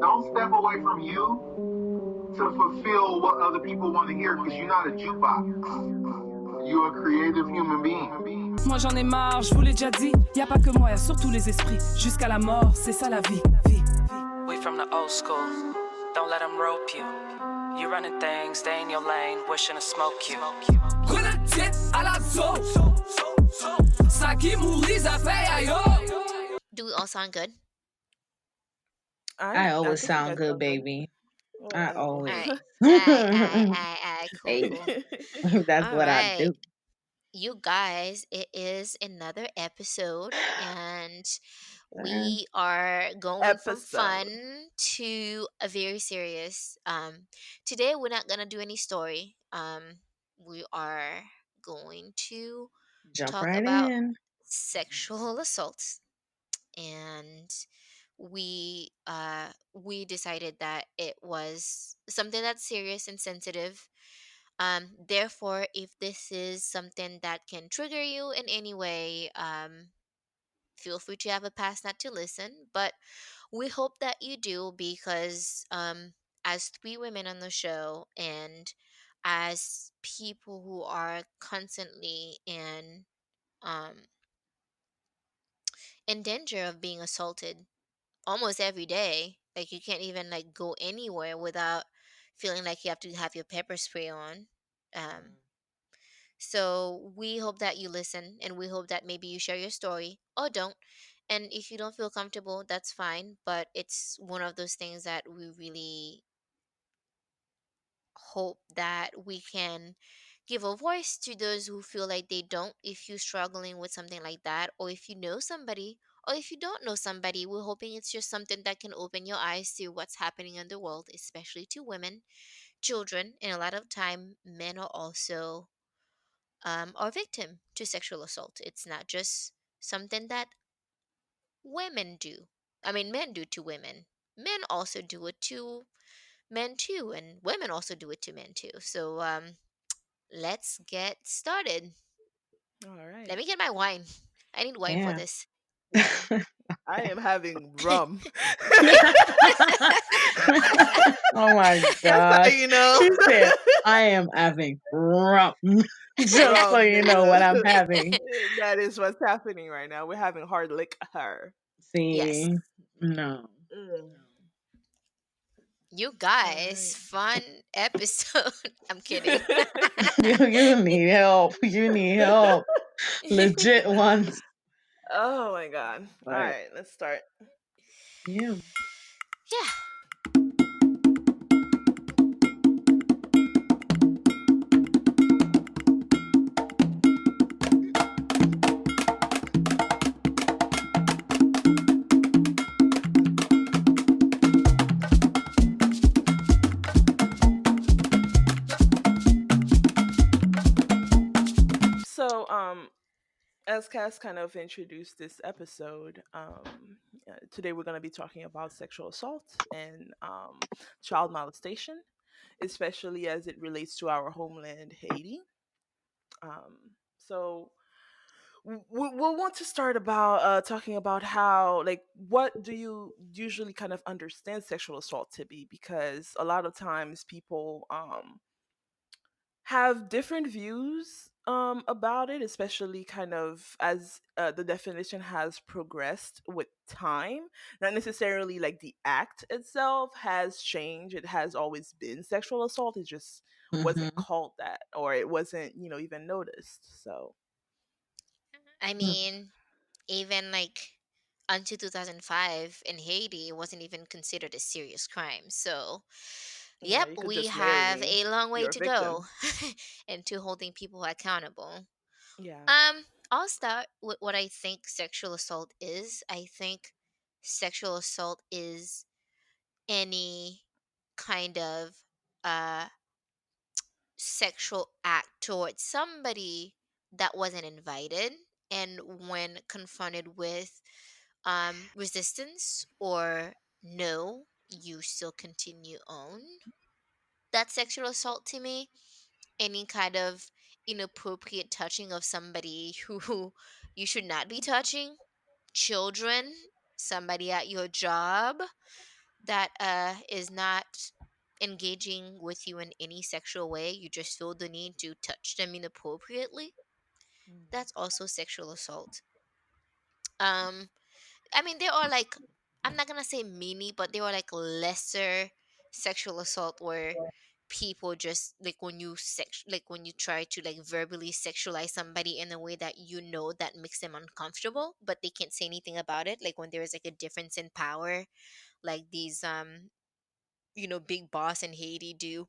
Don't step away from you to fulfill what other people want to hear, because you're not a jukebox. You're a creative human being. Moi j'en ai marre, je vous l'ai déjà dit. Y a pas que moi, y a surtout les esprits. Jusqu'à la mort, c'est ça la vie. We from the old school, don't let them rope you. You running things, stay in your lane, wishing to smoke you. Grenade à la zone. Ça qui mourit, ça fait aïe. Do we all sound good? I always think you sound guys good, sound baby. I All always. right. Alright, cool, Hey, cool. that's All what I right. do. You guys, it is another episode, and we are going from fun to a very serious. Today we're not gonna do any story. We are going to Jump talk right about in. sexual assaults, and we decided that it was something that's serious and sensitive. Therefore, if this is something that can trigger you in any way, feel free to have a pass not to listen. But we hope that you do, because as three women on the show, and as people who are constantly um, in danger of being assaulted almost every day, like you can't even like go anywhere without feeling like you have to have your pepper spray on. Um, So we hope that you listen, and we hope that maybe you share your story or don't. And if you don't feel comfortable, that's fine. But it's one of those things that we really hope that we can give a voice to those who feel like they don't. If you're struggling with something like that, or if you know somebody, or if you don't know somebody, we're hoping it's just something that can open your eyes to what's happening in the world, especially to women, children, and a lot of time men are also are victim to sexual assault. It's not just something that women do. I mean, men do to women. Men also do it to men too, and women also do it to men too. So let's get started. All right. Let me get my wine. I need wine for Yeah. this. I am having rum. Oh my Just God. so you know. She said, I am having rum. Just so Rum, you know what I'm having. that is what's happening right now. We're having hard liquor. Yes, See, no. Mm. you All guys, right. fun episode. I'm kidding. You need help. You need help. Legit ones. Oh my god. All But right, let's start. yeah. Yeah. So, as Cass kind of introduced this episode, today we're going to be talking about sexual assault and child molestation, especially as it relates to our homeland, Haiti. So we'll want to start about talking about how, like, what do you usually kind of understand sexual assault to be, because a lot of times people have different views about it, especially kind of as the definition has progressed with time. Not necessarily like the act itself has changed. It has always been sexual assault. It just wasn't Mm-hmm. called that, or it wasn't, even noticed. So, I mean, even like until 2005 in Haiti, it wasn't even considered a serious crime. So, yeah, yep, you could we just marry have me. a long way You're a to go victim. into holding people accountable. Yeah. I'll start with what I think sexual assault is. I think sexual assault is any kind of uh sexual act towards somebody that wasn't invited, and when confronted with resistance or no, you still continue on. That's sexual assault to me. Any kind of inappropriate touching of somebody who you should not be touching, children, somebody at your job, that is not engaging with you in any sexual way, you just feel the need to touch them inappropriately, that's also sexual assault. Um I mean, there are like, I'm not gonna say mini, but there are like lesser sexual assault where people just like when you like when you try to like verbally sexualize somebody in a way that you know that makes them uncomfortable, but they can't say anything about it. Like when there is like a difference in power, like these big boss in Haiti do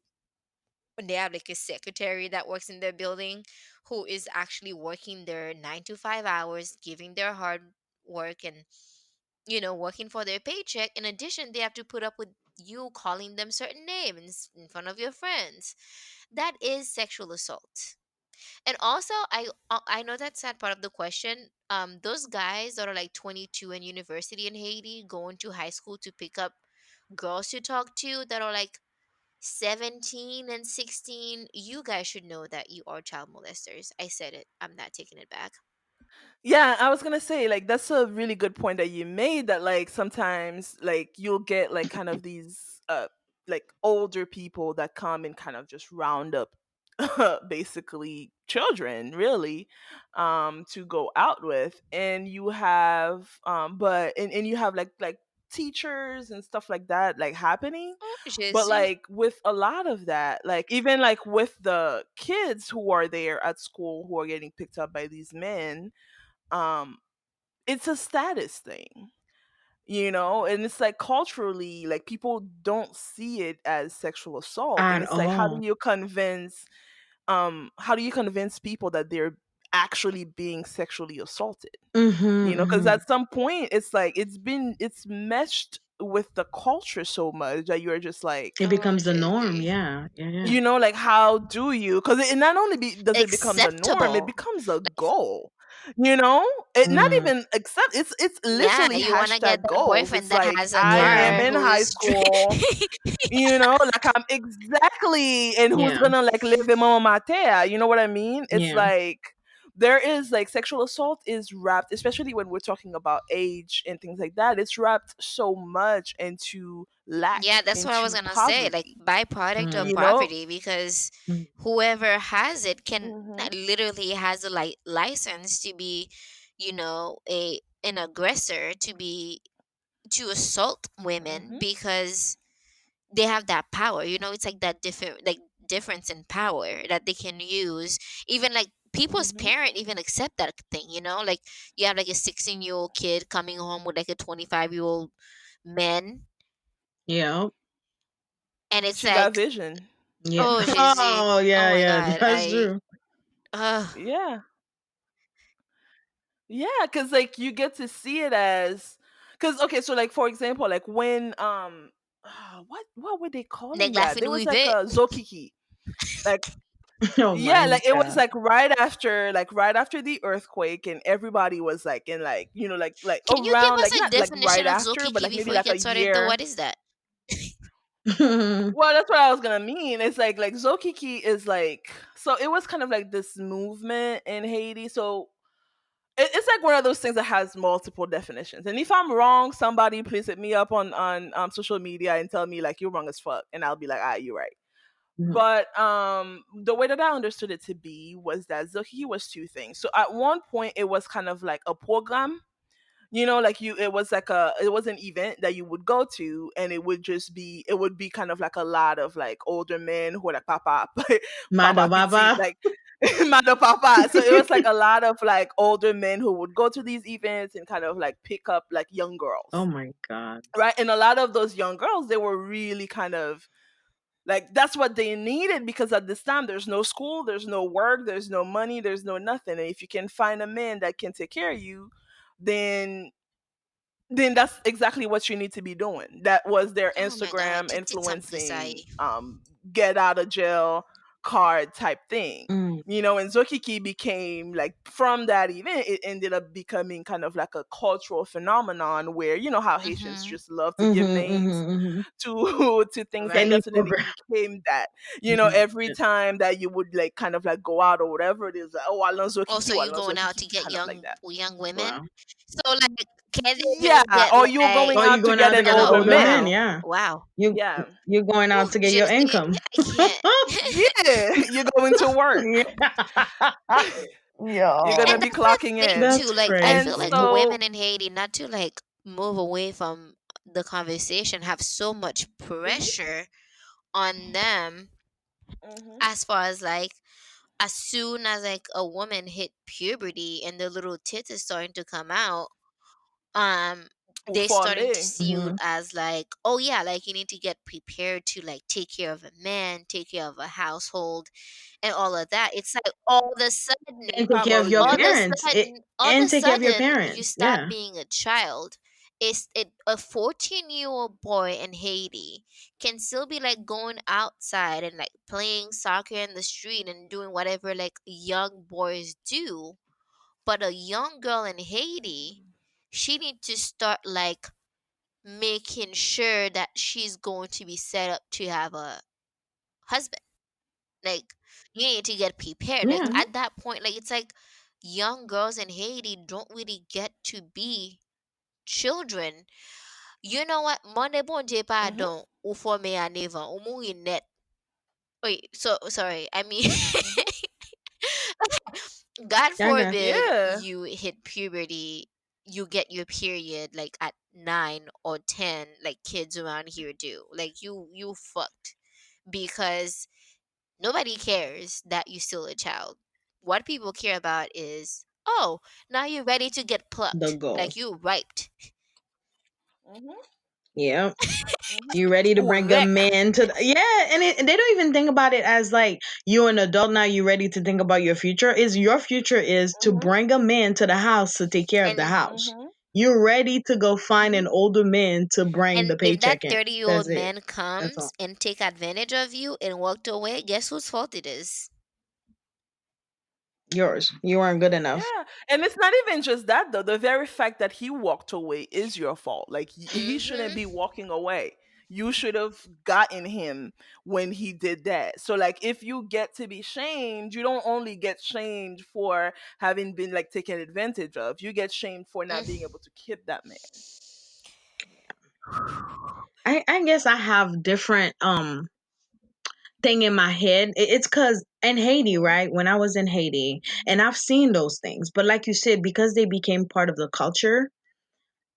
when they have like a secretary that works in their building who is actually working their 9 to 5 hours, giving their hard work and working for their paycheck. In addition, they have to put up with you calling them certain names in front of your friends. That is sexual assault. And also, I know that's not part of the question. Those guys that are like 22 in university in Haiti going to high school to pick up girls to talk to that are like 17 and 16, you guys should know that you are child molesters. I said it. I'm not taking it back. Yeah, I was gonna say like that's a really good point that you made. That like sometimes like you'll get like kind of these like older people that come and kind of just round up basically children really to go out with, and you have and you have like teachers and stuff like that like happening. Oh, But Jesus. like with a lot of that, like even like with the kids who are there at school who are getting picked up by these men, um it's a status thing, and it's like culturally like people don't see it as sexual assault, and At it's like all. how do you convince people that they're actually being sexually assaulted, Mhm, because mhm. at some point it's like it's meshed with the culture so much that you're just like, It Oh, becomes the norm, Jizzy. yeah, yeah, yeah. like how do you, because it not only does it become the norm, it Acceptable. becomes a goal, you know it not Mm. even accept, it's Yeah, literally you want to get hashtag that goals. boyfriend It's that like has a I am car Yeah, in who high is school, like I'm exactly, and who's yeah, gonna like live in mama mater, you know what I mean? It's yeah. like there is like sexual assault is wrapped, especially when we're talking about age and things like that, it's wrapped so much into Yeah, lack, that's what I was into gonna say. Like poverty, byproduct of Mm, you know. poverty, because mm. whoever has it can Hmm. literally has a license to be, a an aggressor, to assault women Hmm. because they have that power. It's like that different like difference in power that they can use. Even like people's Hmm. parent even accept that thing. Like you have like a 16-year-old kid coming home with like a 25-year-old man, Yep. and it's She got like, vision. Yeah. oh, Jizzy. Oh, Oh yeah, my yeah, God. that's true. Yeah. Yeah, because like you get to see it as, because okay, so like for example, like when what were they Like calling that? laughing There was Louis like Vit. a zokiki. Like Oh yeah, my like it was god. like right after the earthquake, and everybody was like in like like Can you give around, us like a not like right definition of after, but Zokiki like maybe before we like a get started, though? What year. is that? Well, that's what I was gonna mean. It's like Zokiki is like, so it was kind of like this movement in Haiti. So it's like one of those things that has multiple definitions. And if I'm wrong, somebody please hit me up on social media and tell me like you're wrong as fuck, and I'll be like, ah, you're right. Mhm. But the way that I understood it to be was that Zokiki was two things. So at one point it was kind of like a program, like it was like it was an event that you would go to, and it would be kind of like a lot of like older men who were like papa Mada papa baba. petit, like mother papa. So it was like a lot of like older men who would go to these events and kind of like pick up like young Oh girls, my god. right? And a lot of those young girls, they were really kind of like, that's what they needed, because at this time there's no school, there's no work, there's no money, there's no nothing, and if you can find a man that can take care of you, then that's exactly what you need to be doing. That was their Oh my God. Instagram Kitty influencing, Sampisai. get out of jail card type thing. Mm, And Zokiki became like, from that event, it ended up becoming kind of like a cultural phenomenon where, how Haitians Mm-hmm. just love to give mhm, names mhm, mhm. to to things like Any that. So then it program. became that, Mhm. every time that you would like kind of like go out or whatever it is, like, oh, I love Zokiki, Also, oh, I you love going out Zokiki, to get kind of like that. young women. Wow. So like Can they Yeah, just get or you're like going Or you out to going get out to an get an older oh older man. man, wow, yeah. wow. You Yeah. you're going out Whew, to get your Justine, income. I can't. Yeah, you're going to work. Yeah. You're gonna And Yo. be that's the clocking thing in. too. That's Like I And feel like crazy. so women in Haiti, not to like move away from the conversation, have so much mhm, pressure on them mhm. as far as like as soon as like a woman hit puberty and the little tits is starting to come out, um they starting to Formé. see you Hmm. as like, oh yeah, like you need to get prepared to like take care of a man, take care of a household and all of that. It's like And take care of your parents. all of a And take care of your sudden you parents. stop Yeah. being a child. A 14-year-old boy in Haiti can still be like going outside and like playing soccer in the street and doing whatever like young boys do. But a young girl in Haiti, she need to start like making sure that she's going to be set up to have a husband. Like you need to get prepared. Like Yeah. Mhm, at that point, like it's like young girls in Haiti don't really get to be children. You know what? Monday bon Dieu mhm, pardon ou forme à 9 ans, ou mourir net. Wait, so sorry. I mean mhm. God I got you. forbid Yeah. you hit puberty, you get your period like at 9 or 10, like kids around here do. Like you fucked because nobody cares that you're still a child. What people care about is, oh, now you're ready to get The plucked. goal. Like you ripe. Mhm, Yeah. mhm. You ready to bring a Correct. man to yeah, and they don't even think about it as like you're an adult now. You ready to think about your future? Is your future is to Mhm, bring a man to the house to take care of the And house. mhm, You're ready to go find mhm. an older man to bring and the if that paycheck in. 30-year-old That's it. man That's all. comes and take advantage of you and walked away, guess whose fault it is? Yours. You weren't good enough. Yeah, and it's not even just that though. The very fact that he walked away is your fault. Like he shouldn't be Mm-hmm. walking away. You should have gotten him when he did that. So like if you get to be shamed, you don't only get shamed for having been like taken advantage of. You get shamed for not being able to keep that man. I guess I have different thing in my head. It's because in Haiti, Mhm, right? When I was in Haiti, and I've seen those things, but like you said, because they became part of the culture,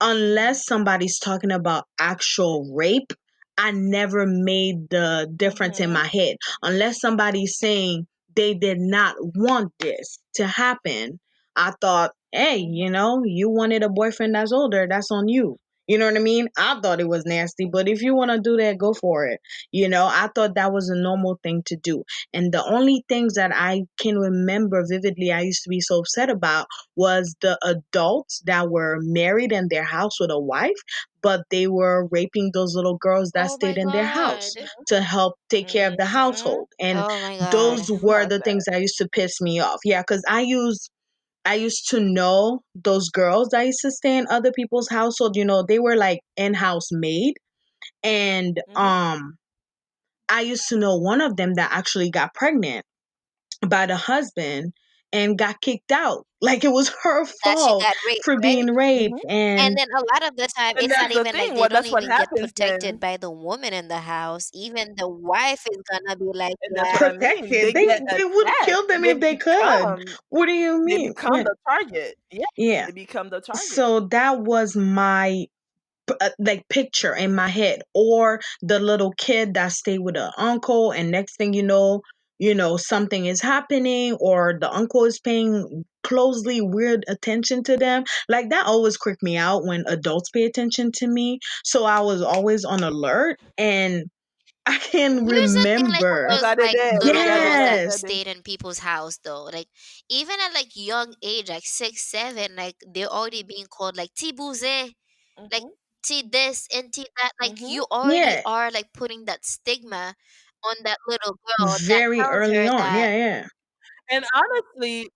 mhm, unless somebody's talking about actual rape, I never made the difference in mhm, my head. Unless somebody's saying they did not want this to happen, I thought, hey, mhm, you wanted a boyfriend that's older, that's on you. You know what I mean? I thought it was nasty, but if you want to do that, go for it. I thought that was a normal thing to do. And the only things that I can remember vividly I used to be so upset about was the adults that were married in their house with a wife, but they were raping those little girls that Oh my stayed in their house god. to help take care of the mhm. household. And Oh my those god. were Love the that. things that used to piss me off. Yeah, because I used to know those girls that used to stay in other people's household. They were like in-house maid. And Mhm. I used to know one of them that actually got pregnant by the husband and got kicked out. Like it was her That she fault got raped, for right? being raped. Mhm. And And then a lot of the time, And it's that's not the even like thing. they What don't that's what even get happens protected then. by the woman in the house. Even the wife is gonna be like, And that's what yeah. I mean. protected. They They get they would attacked. kill them if they could. What do you They mean? become Yeah. the target. Yeah, Yeah. they become the target. So that was my like picture in my head, or the little kid that stayed with an uncle, and next thing something is happening, or the uncle is paying closely weird attention to them. Like that always creeped me out when adults pay attention to me. So I was always on alert, and I can Here's the thing, like with remember. those like We little got it girls there. that Yes, stayed in people's house though, like even at like young age, like 6, 7, like they're already being called like T-bouze, like Mhm. T this and T that. Like Mhm. you already yeah, are like putting that stigma on that little girl that very tells early her on. that Yeah, yeah.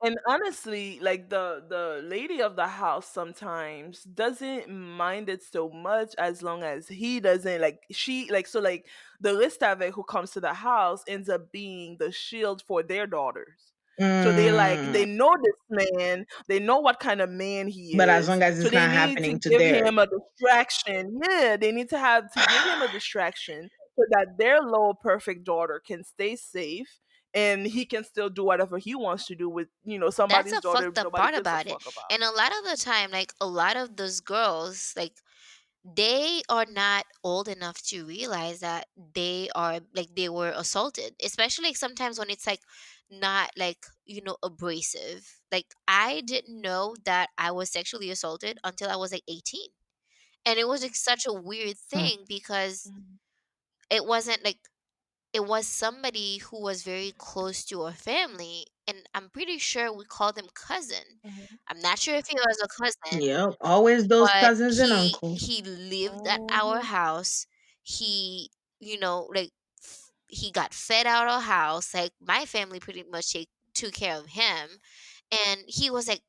And honestly, like the lady of the house sometimes doesn't mind it so much as long as he doesn't like she like so like the list of it who comes to the house ends up being the shield for their daughters. So they Mm. know this man, they know what kind of man he But as is. long as So it's they not need to happening to give theirs. him a distraction. Yeah, they need to have to give him a distraction so that their little perfect daughter can stay safe and he can still do whatever he wants to do with, That's somebody's a daughter fucked up nobody part gives a about it. fuck about. And a lot of the time, like a lot of those girls, like they are not old enough to realize that they are like they were assaulted, especially like sometimes when it's like not like abrasive. Like I didn't know that I was sexually assaulted until I was like 18, and it was like such a weird Hmm. thing because Mhm. it wasn't like it was somebody who was very close to our family, and I'm pretty sure we called him cousin. Mhm. I'm not sure if he was a cousin, Yep. Always those but cousins and he uncles. he lived at our Mhm. house. He, like he got fed out our house. Like my family pretty much took care of him, and he was like,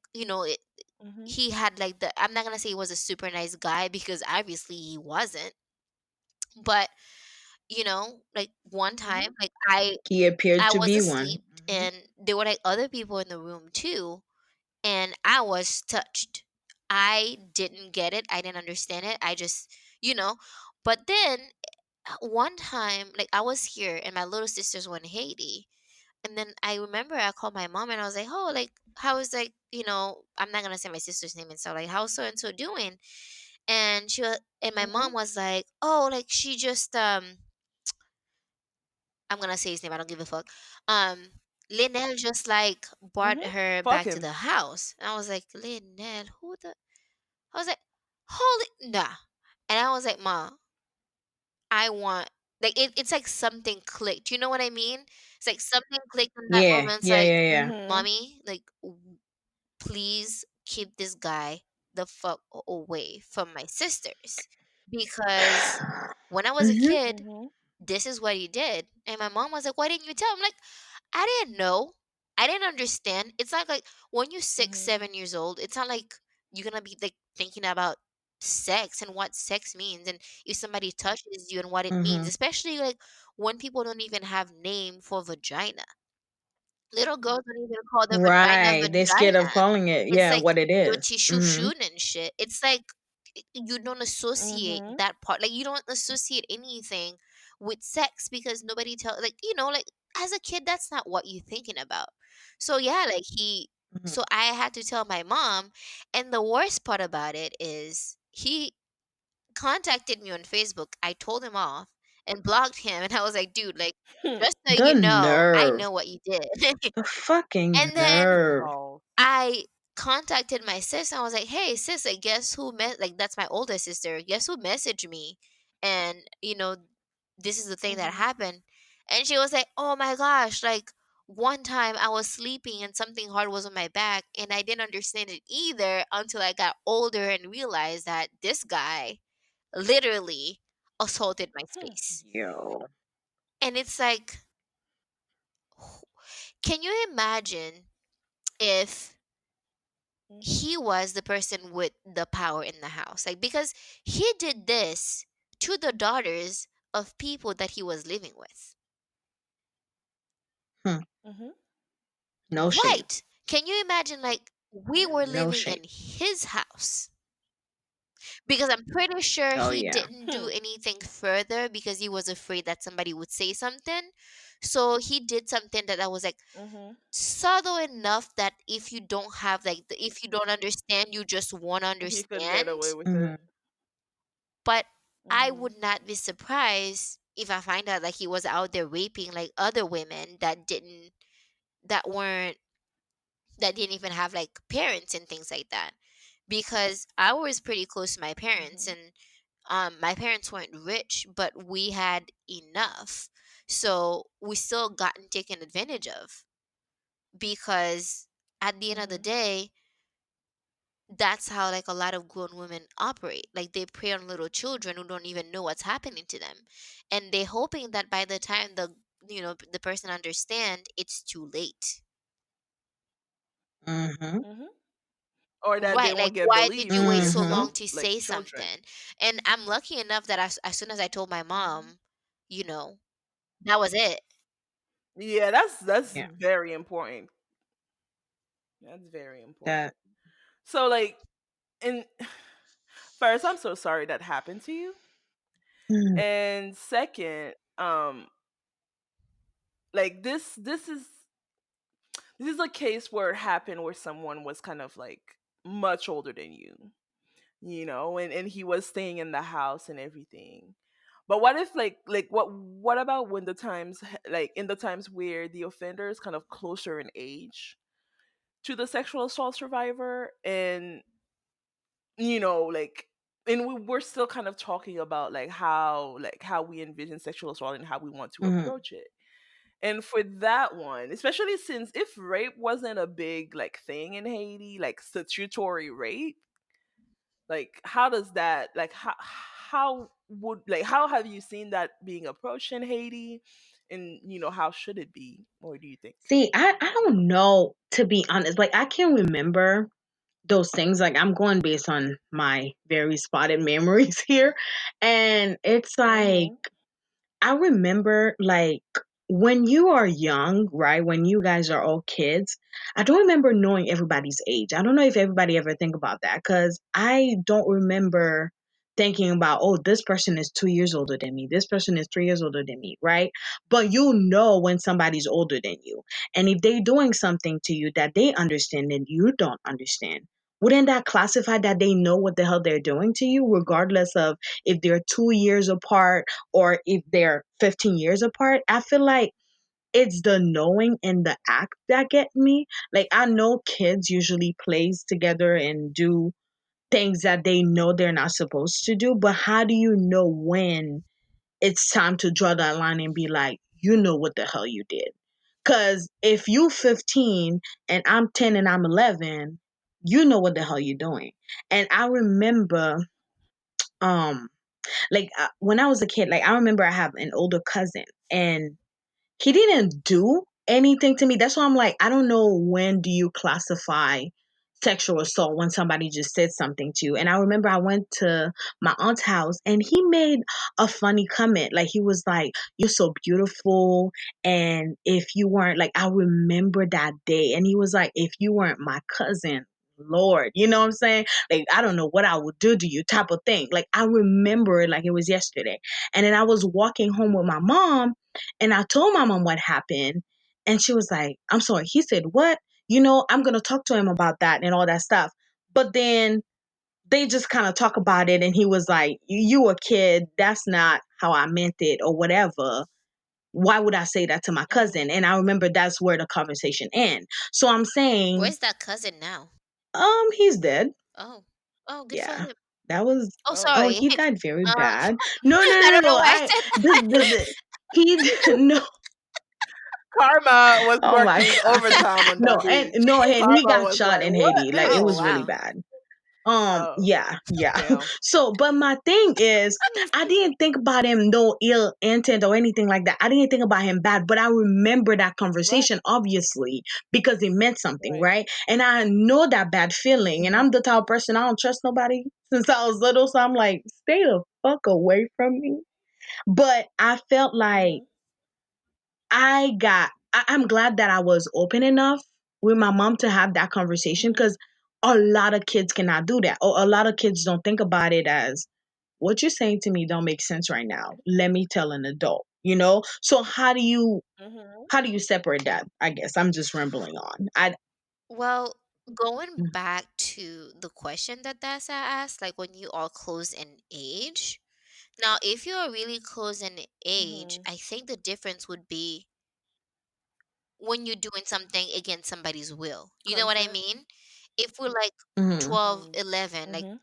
Mhm. he had like the. I'm not gonna say he was a super nice guy because obviously he wasn't, but like one Mhm. time, like I He appeared I to was be one. asleep and there were like other people in the room too, and I was touched. I didn't get it. I didn't understand it. I just, you know, but then one time, like I was here and my little sisters were in Haiti. And then I remember I called my mom and I was like, oh, like, how is like, I'm not going to say my sister's name and stuff, like, how's so and so doing? And and my Mhm. mom was like, oh, like she just, I'm gonna say his name. I don't give a fuck. Um, Linnell just like brought Mhm. her Fuck back to him. the house, and I was like, Linnell, who the? I was like, holy nah, and I was like, Ma, I want like it's like something clicked. You know what I mean? It's like something clicked in that Yeah, moment. It's yeah, like, yeah, yeah. Mhm. mommy, like please keep this guy the fuck away from my sisters because when I was a Hmm. kid, Mhm. this is what he did. And my mom was like, why didn't you tell him? Like, I didn't know. I didn't understand. It's not like when you're six, Mhm. 7 years old, it's not like you're gonna be like thinking about sex and what sex means and if somebody touches you and what it means, Hmm. especially like when people don't even have name for vagina. Little girls don't even call the vagina Right. They're scared of vagina. calling it, It's yeah, like what it is. dirty Hmm. shoo and shit. It's like you don't associate Mhm. that part. Like you don't associate anything with sex because nobody tell like like as a kid that's not what you're thinking about. So yeah, like Hmm. so I had to tell my mom, and the worst part about it is he contacted me on Facebook. I told him off and blocked him, and I was like, dude, like just so The you know, I nerve. know what you did. The fucking And then nerve. Balls. I contacted my sis and I was like, "Hey, sis, like guess who like that's my older sister. Guess who messaged me?" And this is the thing that Mhm. happened. And she was like, "Oh my gosh, like one time I was sleeping and something hard was on my back and I didn't understand it either until I got older and realized that this guy literally assaulted my space." Yo. And it's like, can you imagine if Mhm. he was the person with the power in the house, like because he did this to the daughters of people that he was living with, Hmm. Mhm. No shade. right? Can you imagine, like we Yeah. were No living shade. in his house, because I'm pretty sure Oh he yeah. didn't do Hmm. anything further because he was afraid that somebody would say something. So he did something that was like Mhm. subtle enough that if you don't have like if you don't understand, you just won't He could get understand. away with it. Hmm. But I Mhm. would not be surprised if I find out like he was out there raping like other women that weren't that didn't even have like parents and things like that. Because I was pretty close to my parents, Mhm. and my parents weren't rich, but we had enough. So we still gotten taken advantage of because at the end of the Mhm. day, that's how like a lot of grown women operate. Like they prey on little children who don't even know what's happening to them, and they hoping that by the time the person understand, it's too late. Hmm. Mhm. Or that they Right, like won't get why did believed you wait because so you Hmm. long know, to like say children. something? And I'm lucky enough that as soon as I told my Mhm. mom, you know that was it. Yeah, that's Yeah. very important. That's very important. That So like, and first, I'm so sorry that happened to you. mm, And second, like this is a case where it happened where someone was kind of like much older than you, and he was staying in the house and everything. But what if what about when the times like in the times where the offender is kind of closer in age to the sexual assault survivor, and like, and we're still kind of talking about like how we envision sexual assault and how we want to mhm. approach it. And for that one, especially since if rape wasn't a big like thing in Haiti, like statutory rape, like how does that like how have you seen that being approached in Haiti, and how should it be, or do you think? See, I don't know, to be honest. Like I can remember those things. Like I'm going based on my very spotted memories here. And it's like Mhm. I remember, like, when you are young, right? When you guys are all kids, I don't remember knowing everybody's age. I don't know if everybody ever think about that, because I don't remember thinking about, oh, this person is 2 years older than me. This person is 3 years older than me, right? But you know when somebody's older than you. And if they're doing something to you that they understand and you don't understand, wouldn't that classify that they know what the hell they're doing to you, regardless of if they're 2 years apart or if they're 15 years apart? I feel like it's the knowing and the act that get me. Like I know kids usually plays together and do things that they know they're not supposed to do, but how do you know when it's time to draw that line and be like, you know what the hell you did? Cuz if you 15 and I'm 10 and I'm 11, you know what the hell you're doing. And I remember um when I was a kid, like I remember I have an older cousin, and he didn't do anything to me. That's why I'm like, I don't know, when do you classify sexual assault when somebody just said something to you? And I remember I went to my aunt's house and he made a funny comment. Like he was like, "You're so beautiful." And if you weren't, like, I remember that day. And he was like, "If you weren't my cousin, Lord," you know what I'm saying? Like, I don't know what I would do to you, type of thing. Like, I remember it like it was yesterday. And then I was walking home with my mom, and I told my mom what happened. And she was like, "I'm sorry." He said, "What?" I'm going to talk to him about that and all that stuff. But then they just kind of talk about it. And he was like, "You a kid. That's not how I meant it," or whatever. Why would I say that to my Mhm. cousin? And I remember that's where the conversation ended. So I'm saying, Where's that cousin now? he's dead. Oh, oh, good for Yeah. him. That was, Oh, Oh. oh, sorry. he died very Um, bad. No, no, I no, don't know no. why I said He, no, Karma was oh my working God. overtime on No, that and dude. no, and he Karma got was shot like, in "What, Haiti. Like it oh bitch?" was really wow. bad. Oh, Yeah, yeah. damn. So, but my thing is, I didn't think about him no ill intent or anything like that. I didn't think about him bad, but I remember that Right, conversation, obviously, because it meant something, right. right? And I know that bad feeling. And Mhm, I'm the type of person, I don't trust nobody since I was little. So I'm like, stay the fuck away from me. But I felt like mhm, I'm glad that I was open enough with my mom to have that conversation, mhm. because a lot of kids cannot do that. Or a lot of kids don't think about it as, what you're saying to me don't make sense right now. Let me tell an adult. So Mhm. how do you separate that? I guess I'm just rambling on. I Well, going back to the question that Dasa asked, like when you are close in age. Now, if you are really close in age, Mhm. I think the difference would be when you're doing something against somebody's will. You know what I Consent. mean? If we're like mhm. 12, Mhm. 11, like Mhm.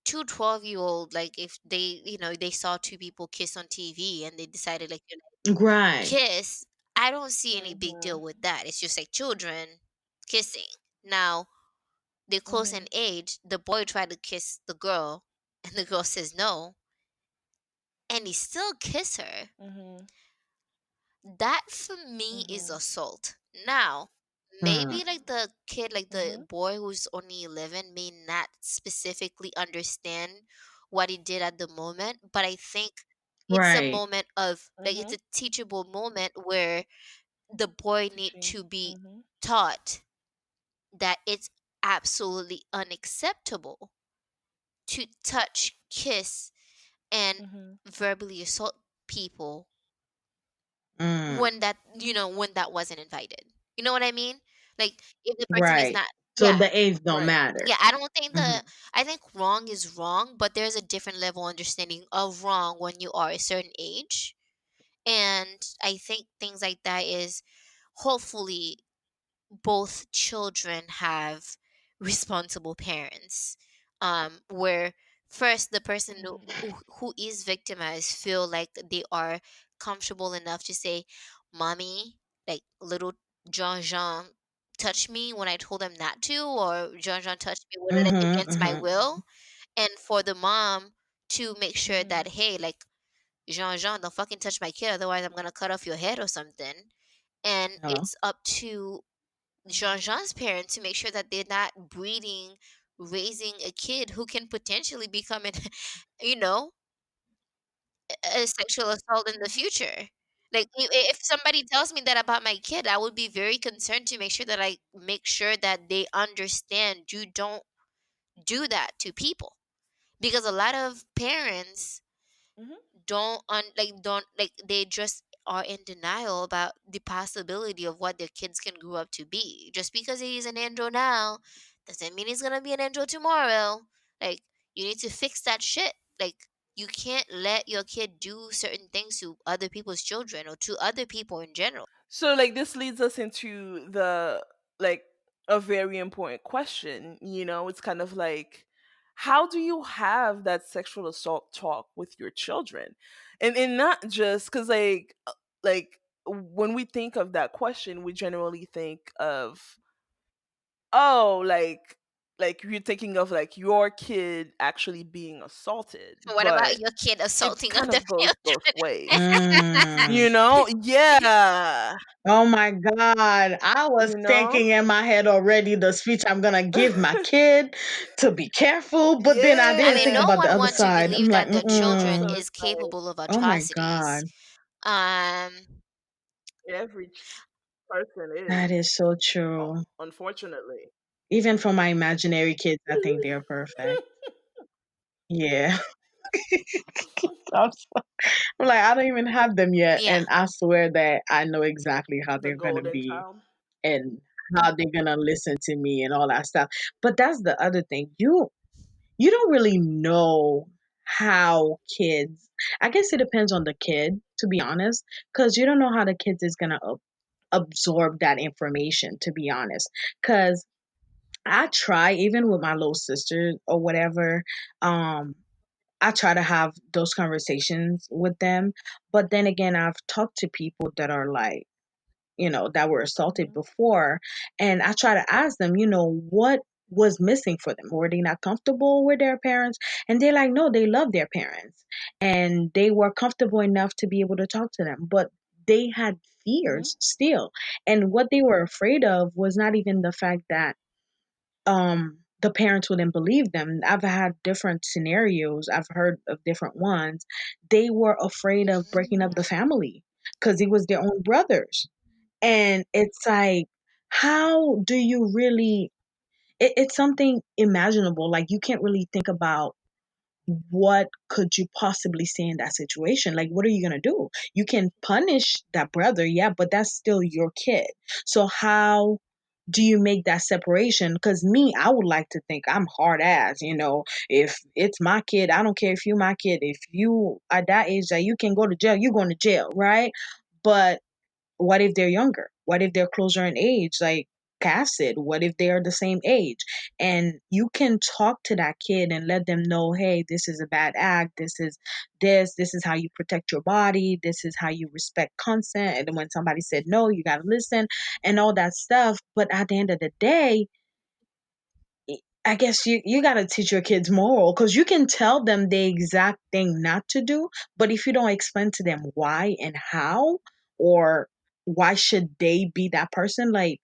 two 12-year-old, like if they saw two people kiss on TV and they decided like, Right. kiss, I don't see any big deal Mhm. with that. It's just like children kissing. Now, they're close in Mhm. age. The boy tried to kiss the girl, and the girl says no, and he still kiss her. Mhm. That for me is Mhm. assault. Now, Mm, maybe like the kid, like the Mhm. boy who's only 11, may not specifically understand what he did at the moment, but I think it's a right. moment of like it's Mhm. a teachable moment where the boy need Teaching. to be Mhm. taught that it's absolutely unacceptable to touch, kiss, and Mhm. verbally assault people Mm, when that wasn't invited. You know what I mean? Like, if the person is right. not, So yeah. the age don't Right. matter. Yeah, I don't think Hmm. I think wrong is wrong, but there's a different level understanding of wrong when you are a certain age. And I think things like that is, hopefully, both children have responsible parents, where first the person Mhm. who is victimized feel like they are comfortable enough to say, mommy, like little Jean Jean touched me when I told him not to, or Jean Jean touched me Hmm. against my Hmm. will. And for the mom to make sure Mhm. that, hey, like, Jean Jean, don't fucking touch my kid, otherwise I'm gonna cut off your head or something. And Yeah. it's up to Jean Mhm. Jean's parents to make sure that they're not breeding, raising a kid who can potentially become an, you know, a sexual assault in the Mhm. future. Like, if somebody tells me that about my kid, I would be very concerned to make sure that I make sure that they understand you don't do that to people, because a lot of parents Mhm. don't like, they just are in denial about the possibility of what their kids can grow up to be. Just because he's an angel now doesn't mean he's gonna be an angel tomorrow. Like, you need to fix that shit. Like, you can't let your kid do certain things to other people's children or to other people in general. So like this leads us into the like a very important question, it's kind of like how do you have that sexual assault talk with your children? And not just cuz like when we think of that question, we generally think of oh, like you're thinking of like your kid actually being assaulted, So what about but your kid it assaulting kind other of goes both children? ways. Mm. Yeah. Oh my God. I was You know? thinking in my head already the speech I'm going to give my kid to be careful, but then I I didn't mean, think Yeah. no about the one other wants to side. I'm believe like, that their children mm-mm. So is it's like capable of Oh my atrocities. God. Um, every person That is, is so true. unfortunately. Even for my imaginary kids, I think they're perfect. Yeah. I'm, so- I'm like, I don't even have them yet. yeah. And I swear that I know exactly how The they're going to golden be child. and how they're going to listen to me and all that stuff. But that's the other thing. You don't really know how kids, I guess it depends on the kid, to be honest, because you don't know how the kids is going to absorb that information, to be honest. Because I try, even with my little sister or whatever, um, I try to have those conversations with them. But then again, I've talked to people that are like, that were assaulted Mhm. before. And I try to ask them, what was missing for them? Were they not comfortable with their parents? And they're like, no, they love their parents. And they were comfortable enough to be able to talk to them. But they had Mhm. fears still. And what they were afraid of was not even the fact that the parents wouldn't believe them. I've had different scenarios. I've heard of different ones. They were afraid of breaking up the Mm. family because it was their own brothers. And it's like, how do you really, it's something imaginable. Like, you can't really think about what could you possibly say in that situation. Like, what are you going to do? You can punish that brother, yeah, but that's still your kid. So how do you make that separation? Because me, I would like to think I'm hard ass, if it's my kid, I don't care if you my kid, if you at that age that you can go to jail, you're going to jail, right? But what if they're younger? What if they're closer in age? Like Cass said, what if they are the same age? And you can talk to that kid and let them know, hey, this is a bad act. This is how you protect your body. This is how you respect consent. And when somebody said no, you got to listen and all that stuff. But at the end of the day, I guess you got to teach your kids moral because you can tell them the exact thing not to do, but if you don't explain to them why and how, or why should they be that person, like,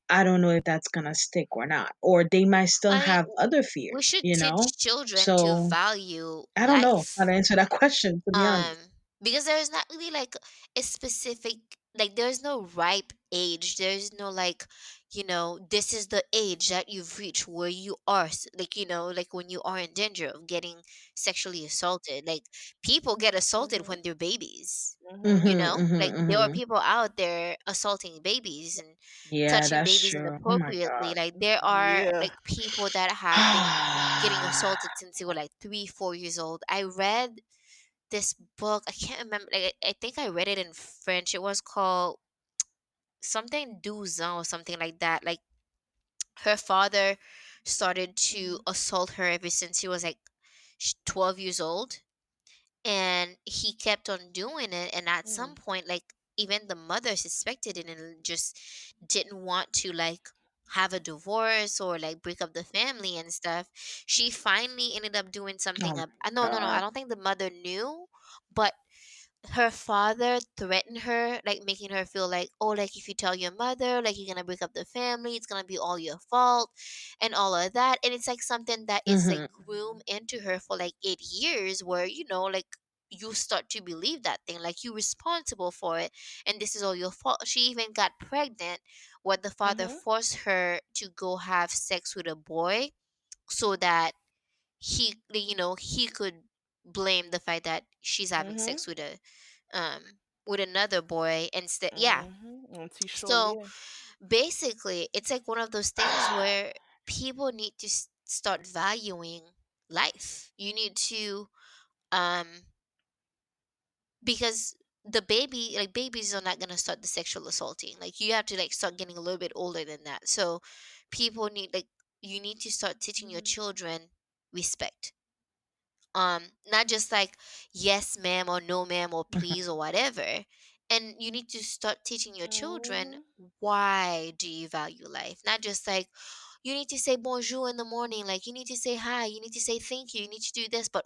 I don't know if that's gonna stick or not, or they might still I mean, have other we fears, should teach children to So value I don't know how life. to answer that question, to be um honest. because there's not really like a specific, like, there's no ripe age, there's no like this is the age that you've reached where you are like, like when you are in danger of getting sexually assaulted. Like, people get assaulted Mhm. when they're babies. Mhm. Like, there are Mm-hmm. people out there assaulting babies and Yeah, touching that's babies true. Oh my inappropriately. god. Like, there are Yeah. like people that have been getting assaulted since they were like 3 4 years old. I read this book. I can't remember. Like, I think I read it in French. It was called something 12 ans or something like that. Like, her father started to Mhm. assault her ever since she was like 12 years old, and he kept on doing it, and at some Mhm. point, like, even the mother suspected it and just didn't want to like have a divorce or like break up the family and stuff. She finally ended up doing Oh something. my No, no, no, I god. don't think the mother knew, but her father threatened her, like making her feel like, oh, like if you tell your mother, like you're gonna break up the family, it's gonna be all your fault, and all of that. And it's like something that is like Mm-hmm. groomed into her for like 8 years, where like you start to believe that thing, like you're responsible for it, and this is all your fault. She even got pregnant, where the father Mhm. forced her to go have sex with a boy so that he could blame the fact that she's having Mhm. sex um with another boy instead. Yeah. Mhm. Anti-show, So yeah. basically, it's like one of those things where people need to start valuing life. You need to, um because the baby, like, babies are not going to start the sexual assaulting. Like, you have to like start getting a little bit older than that. So people need, like, you need to start teaching your Mhm. children respect. Not just like yes ma'am or no ma'am or please or whatever. And you need to start teaching your children, Mhm. why do you value life? Not just like, you need to say bonjour in the morning, like you need to say hi, you need to say thank you, you need to do this, but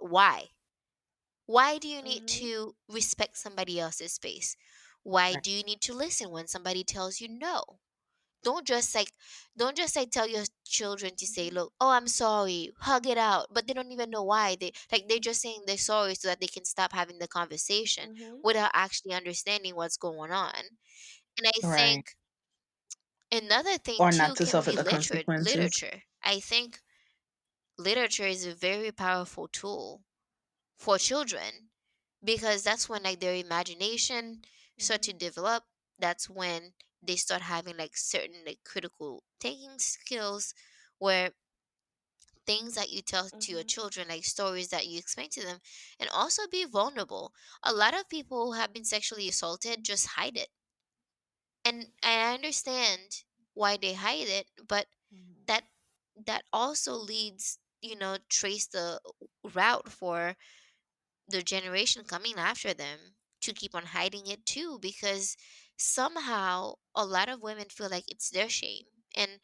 why do you need Mhm. to respect somebody else's space? Why do you need to listen when somebody tells you no? Don't just like don't just like tell your children to say, Mhm. look, oh, I'm sorry, hug it out, but they don't even know why. They're just saying they're sorry so that they can stop having the conversation Mhm. without actually understanding what's going on. And I Right. think another thing Or not too to can suffer be the consequences. literature. I think literature is a very powerful tool for children, because that's when like their imagination start to Mhm. develop. That's when they start having like certain like critical thinking skills, where things that you tell to your Mhm. children, like stories that you explain to them, and also be vulnerable. A lot of people who have been sexually assaulted just hide it, and I understand why they hide it, but Mhm. that that also leads, trace the route for the generation coming after them to keep on hiding it too, because somehow a lot of women feel like it's their shame. And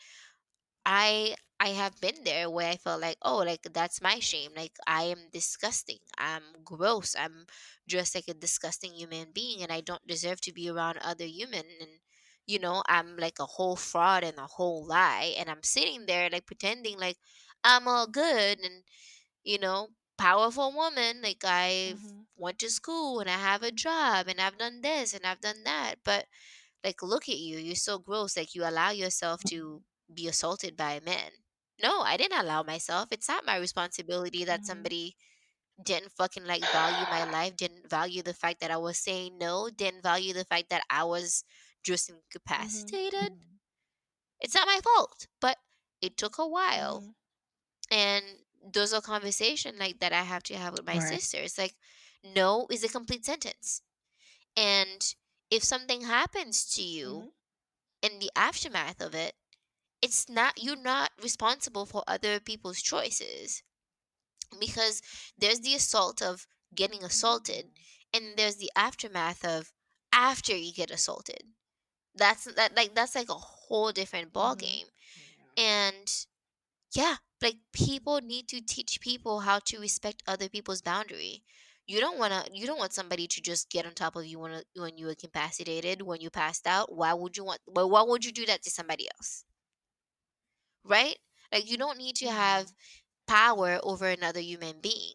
I have been there where I felt like, oh, like that's my shame, like I am disgusting, I'm gross, I'm just like a disgusting human being, and I don't deserve to be around other human. And I'm like a whole fraud and a whole lie, and I'm sitting there like pretending like I'm all good and, powerful woman. Like, I've Mhm. went to school and I have a job and I've done this and I've done that. But like, look at you. You're so gross. Like, you allow yourself to be assaulted by men. No, I didn't allow myself. It's not my responsibility that Mhm. somebody didn't fucking like value my life, didn't value the fact that I was saying no, didn't value the fact that I was just Mhm. incapacitated. It's not my fault. But it took a while, Mhm. and those are conversation like that I have to have with my Right. sister. It's like, no is a complete sentence. And if something happens to you Mhm. in the aftermath of it, it's not you're not responsible for other people's choices, because there's the assault of getting assaulted, and there's the aftermath of after you get assaulted. That's like a whole different ball Mhm. game. And yeah, like, people need to teach people how to respect other people's boundary. You don't want somebody to just get on top of you when you're incapacitated, when you passed out. Why would you do that to somebody else? Right? Like, you don't need to have Mhm. power over another human being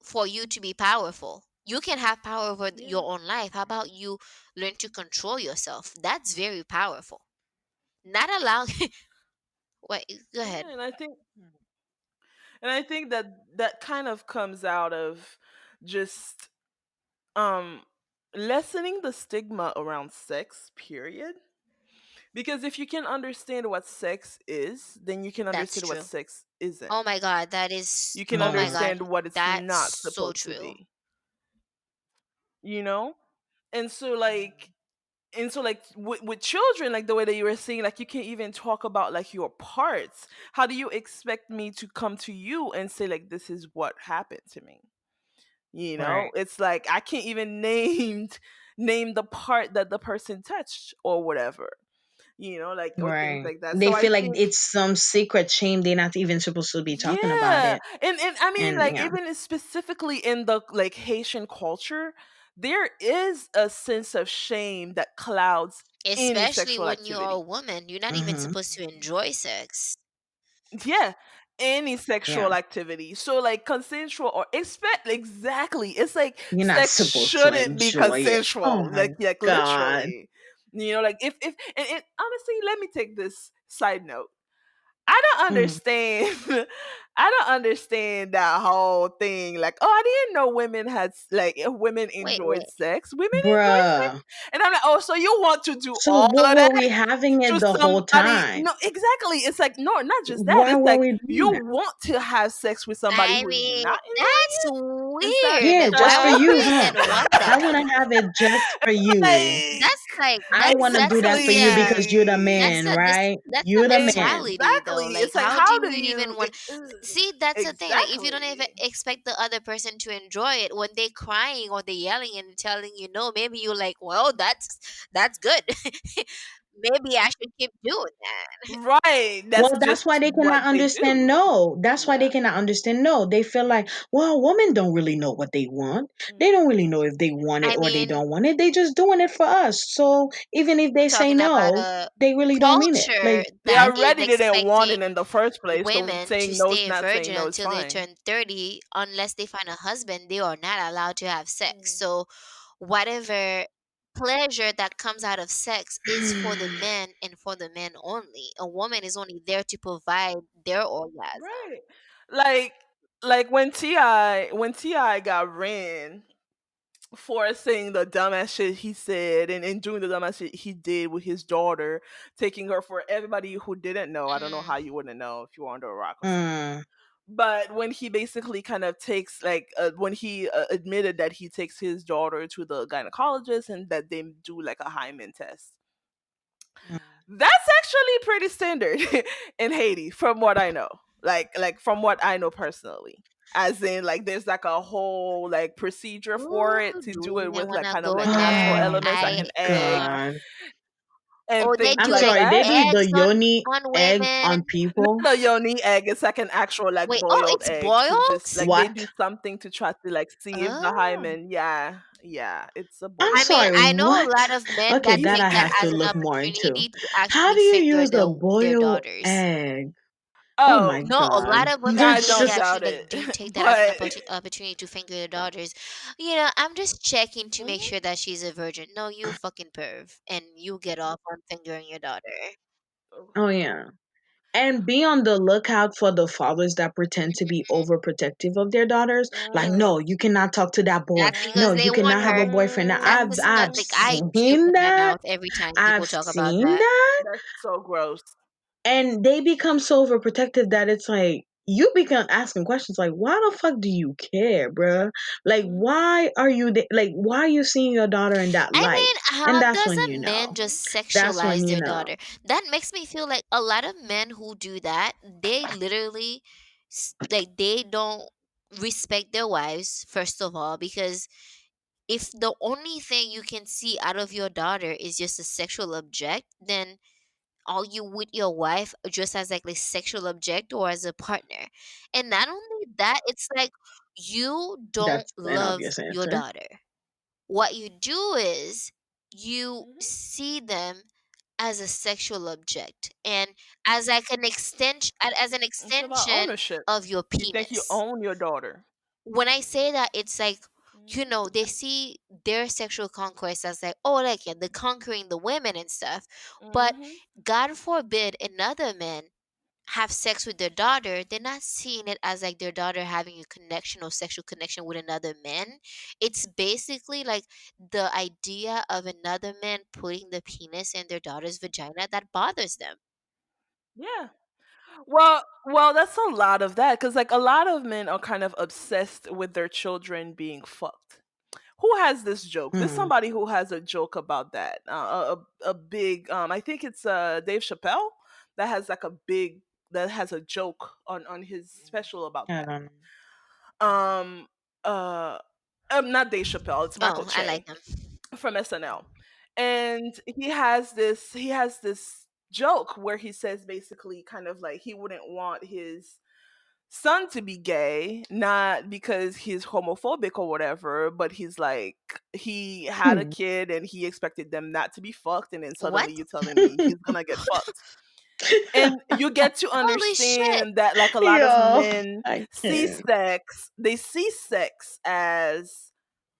for you to be powerful. You can have power over Yeah. your own life. How about you learn to control yourself? That's very powerful. Not allow. Wait, go ahead. Yeah, and I think that that kind of comes out of just um lessening the stigma around sex, period. Because if you can understand what sex is, then you can That's understand what true. sex isn't. Oh my god, that is. You can Oh my Mm, god, understand what it's that's not so supposed to true. be, you know? And so with children, like the way that you were saying, like you can't even talk about like your parts. How do you expect me to come to you and say like this is what happened to me? right, It's like I can't even name the part that the person touched or whatever, like, or things right. like that. They So I feel like think, it's some secret shame. They're not even supposed to be talking about yeah, it. and I mean, And like, yeah, even specifically in the like Haitian culture, there is a sense of shame that clouds any Especially sexual when you're a activity. woman, you're not even mm-hmm, supposed to enjoy sex. Yeah, any yeah. sexual activity. So like consensual or expect, exactly. It's like You're not sex supposed to shouldn't be enjoy it. Oh consensual. my Like god. literally. Like if and honestly, let me take this side note. I don't Mm. understand. I don't understand that whole thing. Like, oh, I didn't know women had like if women Wait, enjoyed wait. sex. Women enjoy sex, Bruh. and I'm like, oh, so you want to do So all what of were that we having it to the whole somebody? time? No, exactly. It's like no, not just that. Why It's were like we doing you that? want to have sex with somebody I who is mean, not enjoying that's it. Is that weird. Yeah, Like, just why for would you, you huh? even want I that? want to have it just for you. like That's like I want to do that that's for such you a because you're the exactly. man, right? that's a You're the man. mentality though. Exactly. Like, It's like how do how you do even you want? See, that's the thing. Like, if you don't even exactly. expect the other person to enjoy it when they crying or they yelling and telling you no, maybe you're like, well, that's good. Maybe I should keep doing that. Right. That's Well, that's just why they what cannot they understand do. no. That's why Yeah. they cannot understand no. They feel like, well, women don't really know what they want. They Mhm. don't really know if they want it I or they mean, don't want it. They just doing it for us. So even if we're they say talking about no, a they really don't mean it. culture Like, They that is already didn't want it expecting in the first place, so women to saying no is stay not saying virgin no is until they fine. turn 30. Unless they find a husband, they are not allowed to have sex. Mm. So whatever pleasure that comes out of sex is for the men and for the men only. A woman is only there to provide their orgasm. Right. Like when Ti got ran for saying the dumbass shit he said and doing the dumbass shit he did with his daughter, taking her for everybody who didn't know. I don't know how Mm, you wouldn't know if you were under a rock or something. mm, But when he basically kind of takes like when he admitted that he takes his daughter to the gynecologist and that they do like a hymen test, mm. that's actually pretty standard in Haiti from what I know, like from what I know personally, as in like there's like a whole like procedure for ooh, it to do do we it even with want like to kind of go like natural there? Oh elements like my I an egg god. and Oh, they things I'm do like sorry, they that. do the eggs yoni on egg on women. people. Not a yoni egg, it's like an actual like Wait, oh, boiled it's egg to just boiled? like they do What? something to try to like see if the Oh. hymen, yeah, yeah, it's a I'm I boiled mean, sorry, egg. I know a what? lot of men Okay, that that I take that have to as an look more into. opportunity to How actually do you finger use a their boiled daughters. egg? Oh Oh, my No, a god. lot of women I That's do don't just doubt actually like it. do take that as an But opportunity to finger their daughters. You know, I'm just checking to make mhm. sure that she's a virgin. No, you fucking perv, and you get off on fingering your daughter. oh yeah. And be on the lookout for the fathers that pretend to be overprotective of their daughters. Like, Uh, no, you cannot talk to that boy. That's No, because they you want cannot have a her. boyfriend. Now, That's I've the mm, I've stuff like I puke seen in my that. mouth every time I've people talk about seen that. that. that's so gross. And they become so overprotective that it's like you become asking questions like, why the fuck do you care, bruh? Like, Mhm, why are you like, why are you seeing your daughter in that I light? mean, And how that's does when a you man know. mhm, just That's when sexualize you their know. daughter? That makes me feel like a lot of men who do that, they literally like they don't respect their wives first of all, because if the only thing you can see out of your daughter is just a sexual object, then are you with your wife just as like a sexual object or as a partner? And not only that, it's like you don't That's an love obvious your answer. daughter. What you do is you mhm. see them as a sexual object and as like an extension, as an It's about extension ownership. of your You think you penis. own your daughter. When I say that, it's like they see their sexual conquest as like, oh, like, yeah, they're conquering the women and stuff. But Mhm. God forbid another man have sex with their daughter, they're not seeing it as like their daughter having a connection or sexual connection with another man. It's basically like the idea of another man putting the penis in their daughter's vagina that bothers them. Yeah. Well, that's a lot of that because like a lot of men are kind of obsessed with their children being fucked. Who has this joke? There's Hmm. somebody who has a joke about that. A big I think it's Dave Chappelle that has like a big that has a joke on his special about I that. don't know. Um uh Not Dave Chappelle, it's Michael Oh, I like Che them. from SNL. And he has this joke where he says basically kind of like he wouldn't want his son to be gay, not because he's homophobic or whatever, but he's like he had a Hmm. kid and he expected them not to be fucked, and then What? suddenly you're telling me he's gonna get fucked. And you get to Holy shit. understand that like a lot of Yo, men I see can't. sex, they see sex as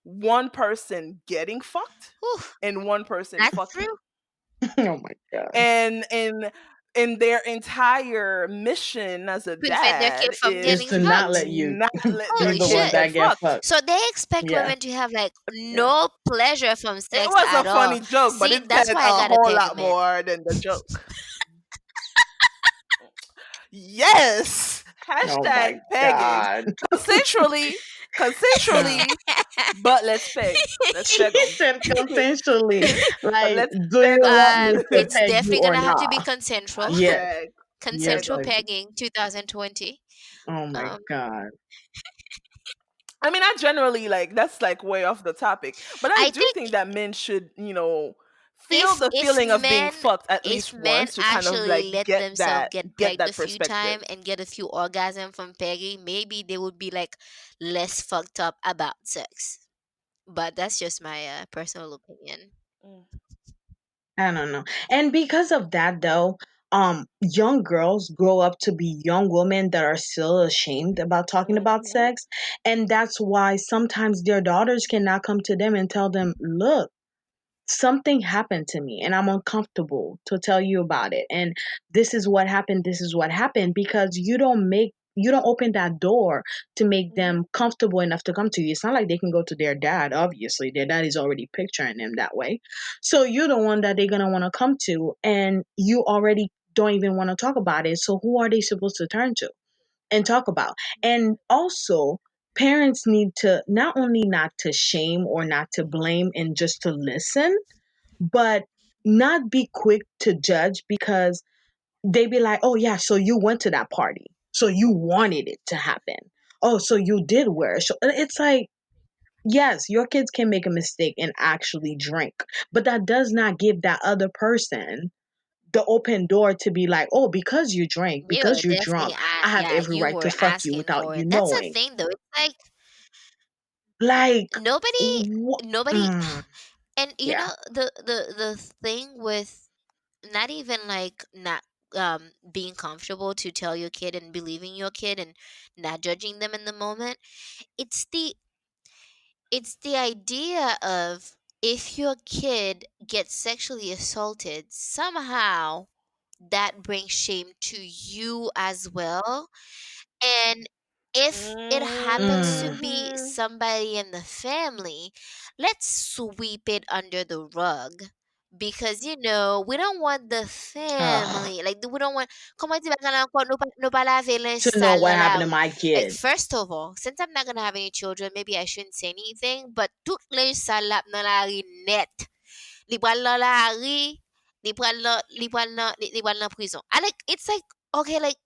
one person getting fucked Whew, and one person that's fucking. true. Oh my god. And in their entire mission as a Prevent their kid dad from is Is getting to to not fucked. let you not let their be Holy the kid one shit. get that get fucked. fucked. So they expect Yeah. women to have like Yeah. no pleasure from It sex was a at all. funny joke, but See, it that's said why I a gotta whole peg a lot man. more than the joke. Yes. Oh Hashtag my pegging. god. Consensually, Huh. consensually, but let's peg. Let's peg He them. said consensually. But Like, let's do you peg them. want me to It's peg you definitely or gonna have to be not? consensual. Yes. Hashtag Yes, peg Consensual them. please. pegging 2020. Oh my Um, god. I mean, I generally like that's like way off the topic, but I I do think think that men should, feel if the if feeling of being men fucked at if least men once to kind of like actually let get themselves that get get pegged a that few perspective. times and get a few orgasm from pegging, maybe they would be like less fucked up about sex. But that's just my personal opinion. Mm. I don't know. And because of that though, young girls grow up to be young women that are still ashamed about talking about Mhm. sex. And that's why sometimes their daughters cannot come to them and tell them, look, something happened to me and I'm uncomfortable to tell you about it. And this is what happened because you don't open that door to make Mhm. them comfortable enough to come to you. It's not like they can go to their dad, obviously. Their dad is already picturing them that way. So you're the one that they're gonna want to come to and you already don't even want to talk about it. So who are they supposed to turn to and talk about? And also parents need to not only not to shame or not to blame and just to listen, but not be quick to judge because they be like, oh yeah, so you went to that party. So you wanted it to happen. Oh, so you did wear it. So it's like, yes, your kids can make a mistake and actually drink, but that does not give that other person the open door to be like, oh, because you drank, You were because you're definitely, drunk, I have yeah, every you right to were fuck you asking without for you it. That's the knowing. thing, though. It's like Like, nobody, what? nobody, Mm, and yeah. the thing with not even like not being comfortable to tell your kid and believing your kid and not judging them in the moment. It's the idea of if your kid gets sexually assaulted somehow that brings shame to you as well. And if it happens to Mm. be Mhm. somebody in the family, let's sweep it under the rug. Because we don't want the Ah, family, like we don't want, comment di ba ka lang ko, no pa lave linge to know sale what na la happened to rue. my Like, kid. first of all, since I'm not gonna have any children, maybe I shouldn't say anything, but tout linge sale lap nan la rue net. Li pral nan la rue, li pral nan prison. I like, it's like, okay, like,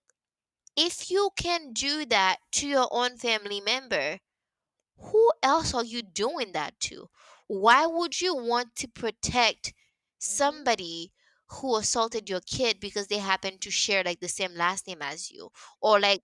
if you can do that to your own family member, who else are you doing that to? Why would you want to protect Mhm. somebody who assaulted your kid because they happen to share like the same last name as you? Or like,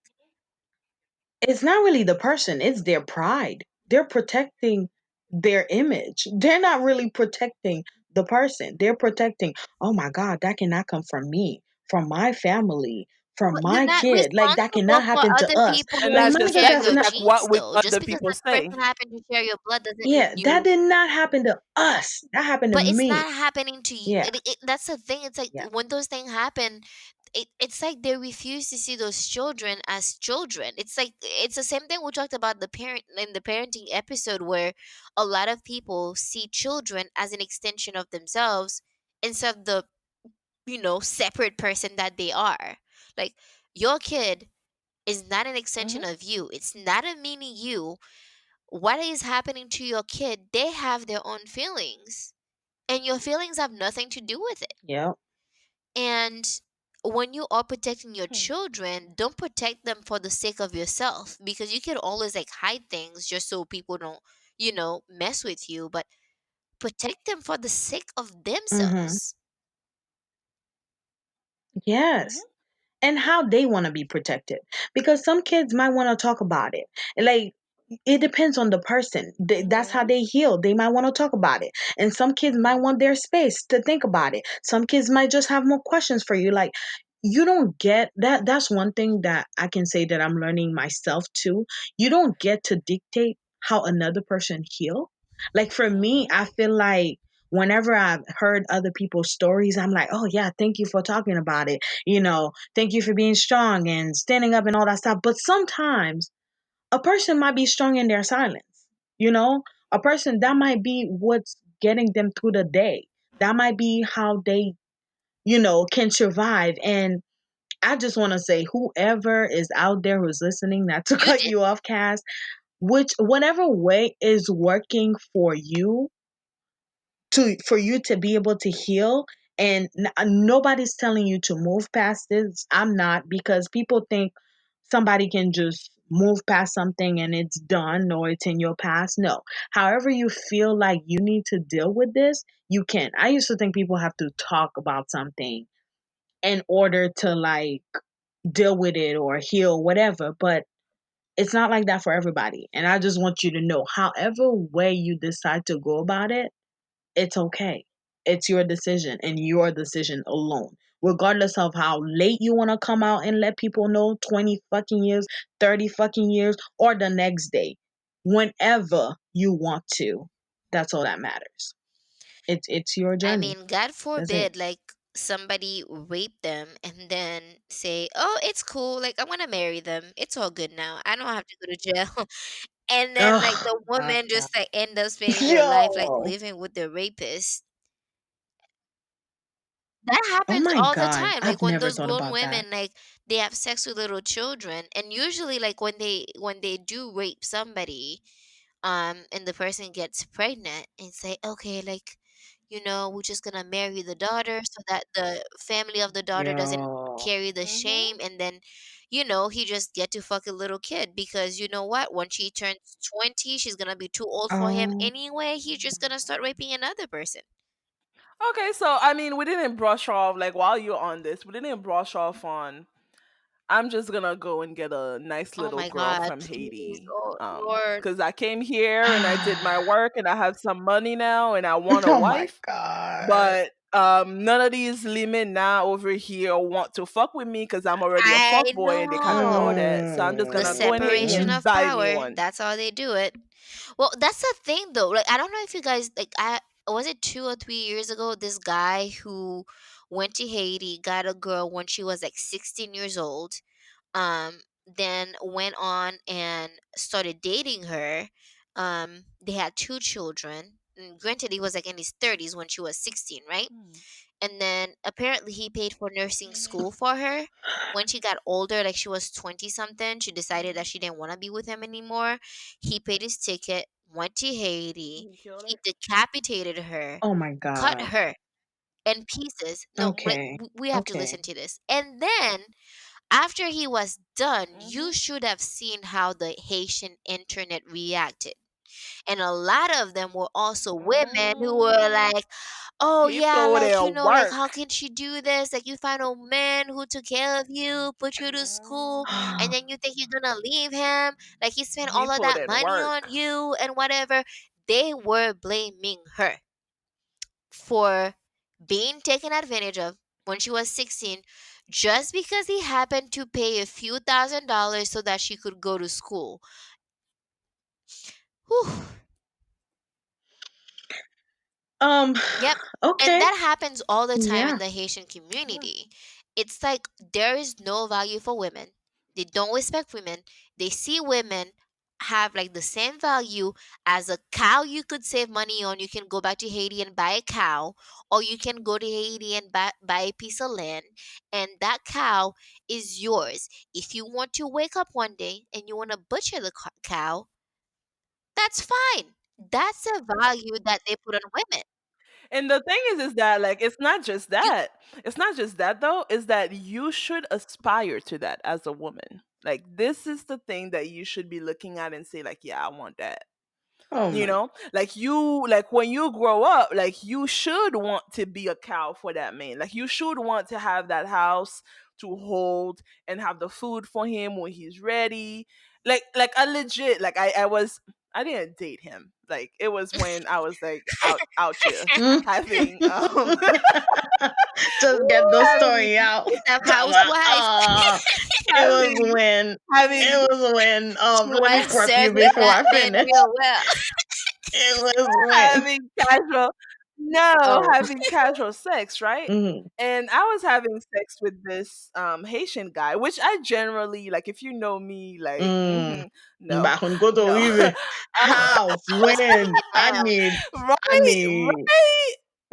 It's not really the person, it's their pride. They're protecting their image. They're not really protecting the person. They're protecting, oh my God, that cannot come from me, from my family. for But you're my not kid. Like that responsible cannot for happen to other us. people And Like not my who just kid share that, does just your not. like what genes, would though. other Just because people that say. person happened to share your blood doesn't mean Yeah, that you. did not happen to us. That happened to But it's me. not happening to you. Yeah, That's the thing. It's like yeah. when those things happen, it's like they refuse to see those children as children. It's like it's the same thing we talked about the parent in the parenting episode, where a lot of people see children as an extension of themselves instead of the separate person that they are. Like your kid is not an extension Hmm. of you. It's not a mini you. What is happening to your kid? They have their own feelings, and your feelings have nothing to do with it. Yep. And when you are protecting your children, don't protect them for the sake of yourself, because you can always like hide things just so people don't, mess with you, but protect them for the sake of Mm-hmm. themselves. Yes. Hmm. And how they want to be protected. Because some kids might want to talk about it. Like, it depends on the person. That's how Hmm. they heal. They might want to talk about it. And some kids might want their space to think about it. Some kids might just have more questions for you. Like, you don't get that. That's one thing that I can say that I'm learning myself too. You don't get to dictate how another person heal. Like, for me, Hmm. I feel like whenever I've heard other people's stories, I'm like, oh yeah, thank you for talking about it. Thank you for being strong and standing up and all that stuff. But sometimes a person might be strong in their silence. You know, a person that might be what's getting them through the day. That might be how they, can survive. And I just want to say, whoever is out there who's listening, not to You cut did. you off, Cass, whatever way is working for you, for you to be able to heal, and nobody's telling you to move past this. I'm not, because people think somebody can just move past something and it's done or it's in your past. No, however you feel like you need to deal with this, you can. I used to think people have to talk about something in order to like deal with it or heal whatever, but it's not like that for everybody. And I just want you to know, however way you decide to go about it, it's okay. It's your decision and your decision alone. Regardless of how late you want to come out and let people know, 20 fucking years, 30 fucking years, or the next day. Whenever you want to. That's all that matters. It's your I journey. mean, God That's it. forbid, like somebody rape them and then say, "Oh, it's cool. Like I'm gonna marry them. It's all good now. I don't have to go to jail." And then like Ugh. the woman just like end up spending their life like Yo. living with the rapist. That Oh happens my all the God. time. Like I've when never those thought grown about that. women like they have sex with little children, and usually like when they do rape somebody, and the person gets pregnant and say, okay, like, we're just gonna marry the daughter so that the family of the daughter doesn't Yo. carry the Hmm. shame, and then he just get to fuck a little kid, because you know what, when she turns 20 she's gonna be too old for him Oh. anyway. He's just gonna start raping another person. Okay, so I mean, we didn't brush off, like, while you're on this, we didn't brush off on. I'm just gonna go and get a nice Oh little my girl god, from please, Haiti. oh Lord. Because I came here and I did my work and I have some money now and I want a Oh my wife. God. But none of these women now over here want to fuck with me because I'm already a I fuck boy and they kind of know know. that. So I'm just The gonna go in Haiti separation No. and of buy me power, one. that's how they do it. Well, that's the thing though. Like I don't know if you guys like, I was it 2 or 3 years ago, this guy who went to Haiti, got a girl when she was like 16 years old, then went on and started dating her. They had two children. And granted, he was like in his 30s when she was 16, right? Hmm. And then apparently he paid for nursing school for her. When she got older, like she was 20 something, she decided that she didn't want to be with him anymore. He paid his ticket, went to Haiti. You killed He her? decapitated her, Oh my cut God. her in pieces. No, like Okay. we have to Okay. listen to this. And then after he was done, you Hmm. should have seen how the Haitian internet reacted. And a lot of them were also women who were Mm. like, oh He yeah, put like, in like how work. can she do this? Like you find a man who took care of you, put you to school, Mhm. and then you think you're gonna leave him. Like he spent He all of put that in money on work. you and whatever. They were blaming her for being taken advantage of when she was 16, just because he happened to pay a few $1,000 so that she could go to school. Whew. Um, Yep. And okay. that happens all the time Yeah. in the Haitian Yeah. community. It's like there is no value for women. They don't respect women. They see women have like the same value as a cow you could save money on. You can go back to Haiti and buy a cow, or you can go to Haiti and buy a piece of land, and that cow is yours. If you want to wake up one day and you want to butcher the cow, that's fine. That's a value that they put on women. And the thing is that like it's not just You that. It's not just that though, is that you should aspire to that as a woman. Like this is the thing that you should be looking at and say like, yeah, I want that. Oh You my. know? Like you like when you grow up, like you should want to be a cow for that man. Like you should want to have that house to hold and have the food for him when he's ready. Like I legit like I didn't date him. Like it was when I was like out here Mm. having Just get the having story out. the Talk about, housewife. it was having when having She let me was prep you serving before that I man finish. real well. It was when. having casual no, Oh, having casual sex, right? Mm, And I was having sex with this Haitian guy, which I generally like if you know me, like mm. no. Back when go to No. Rive. How? I was When? thinking now. I Right, need,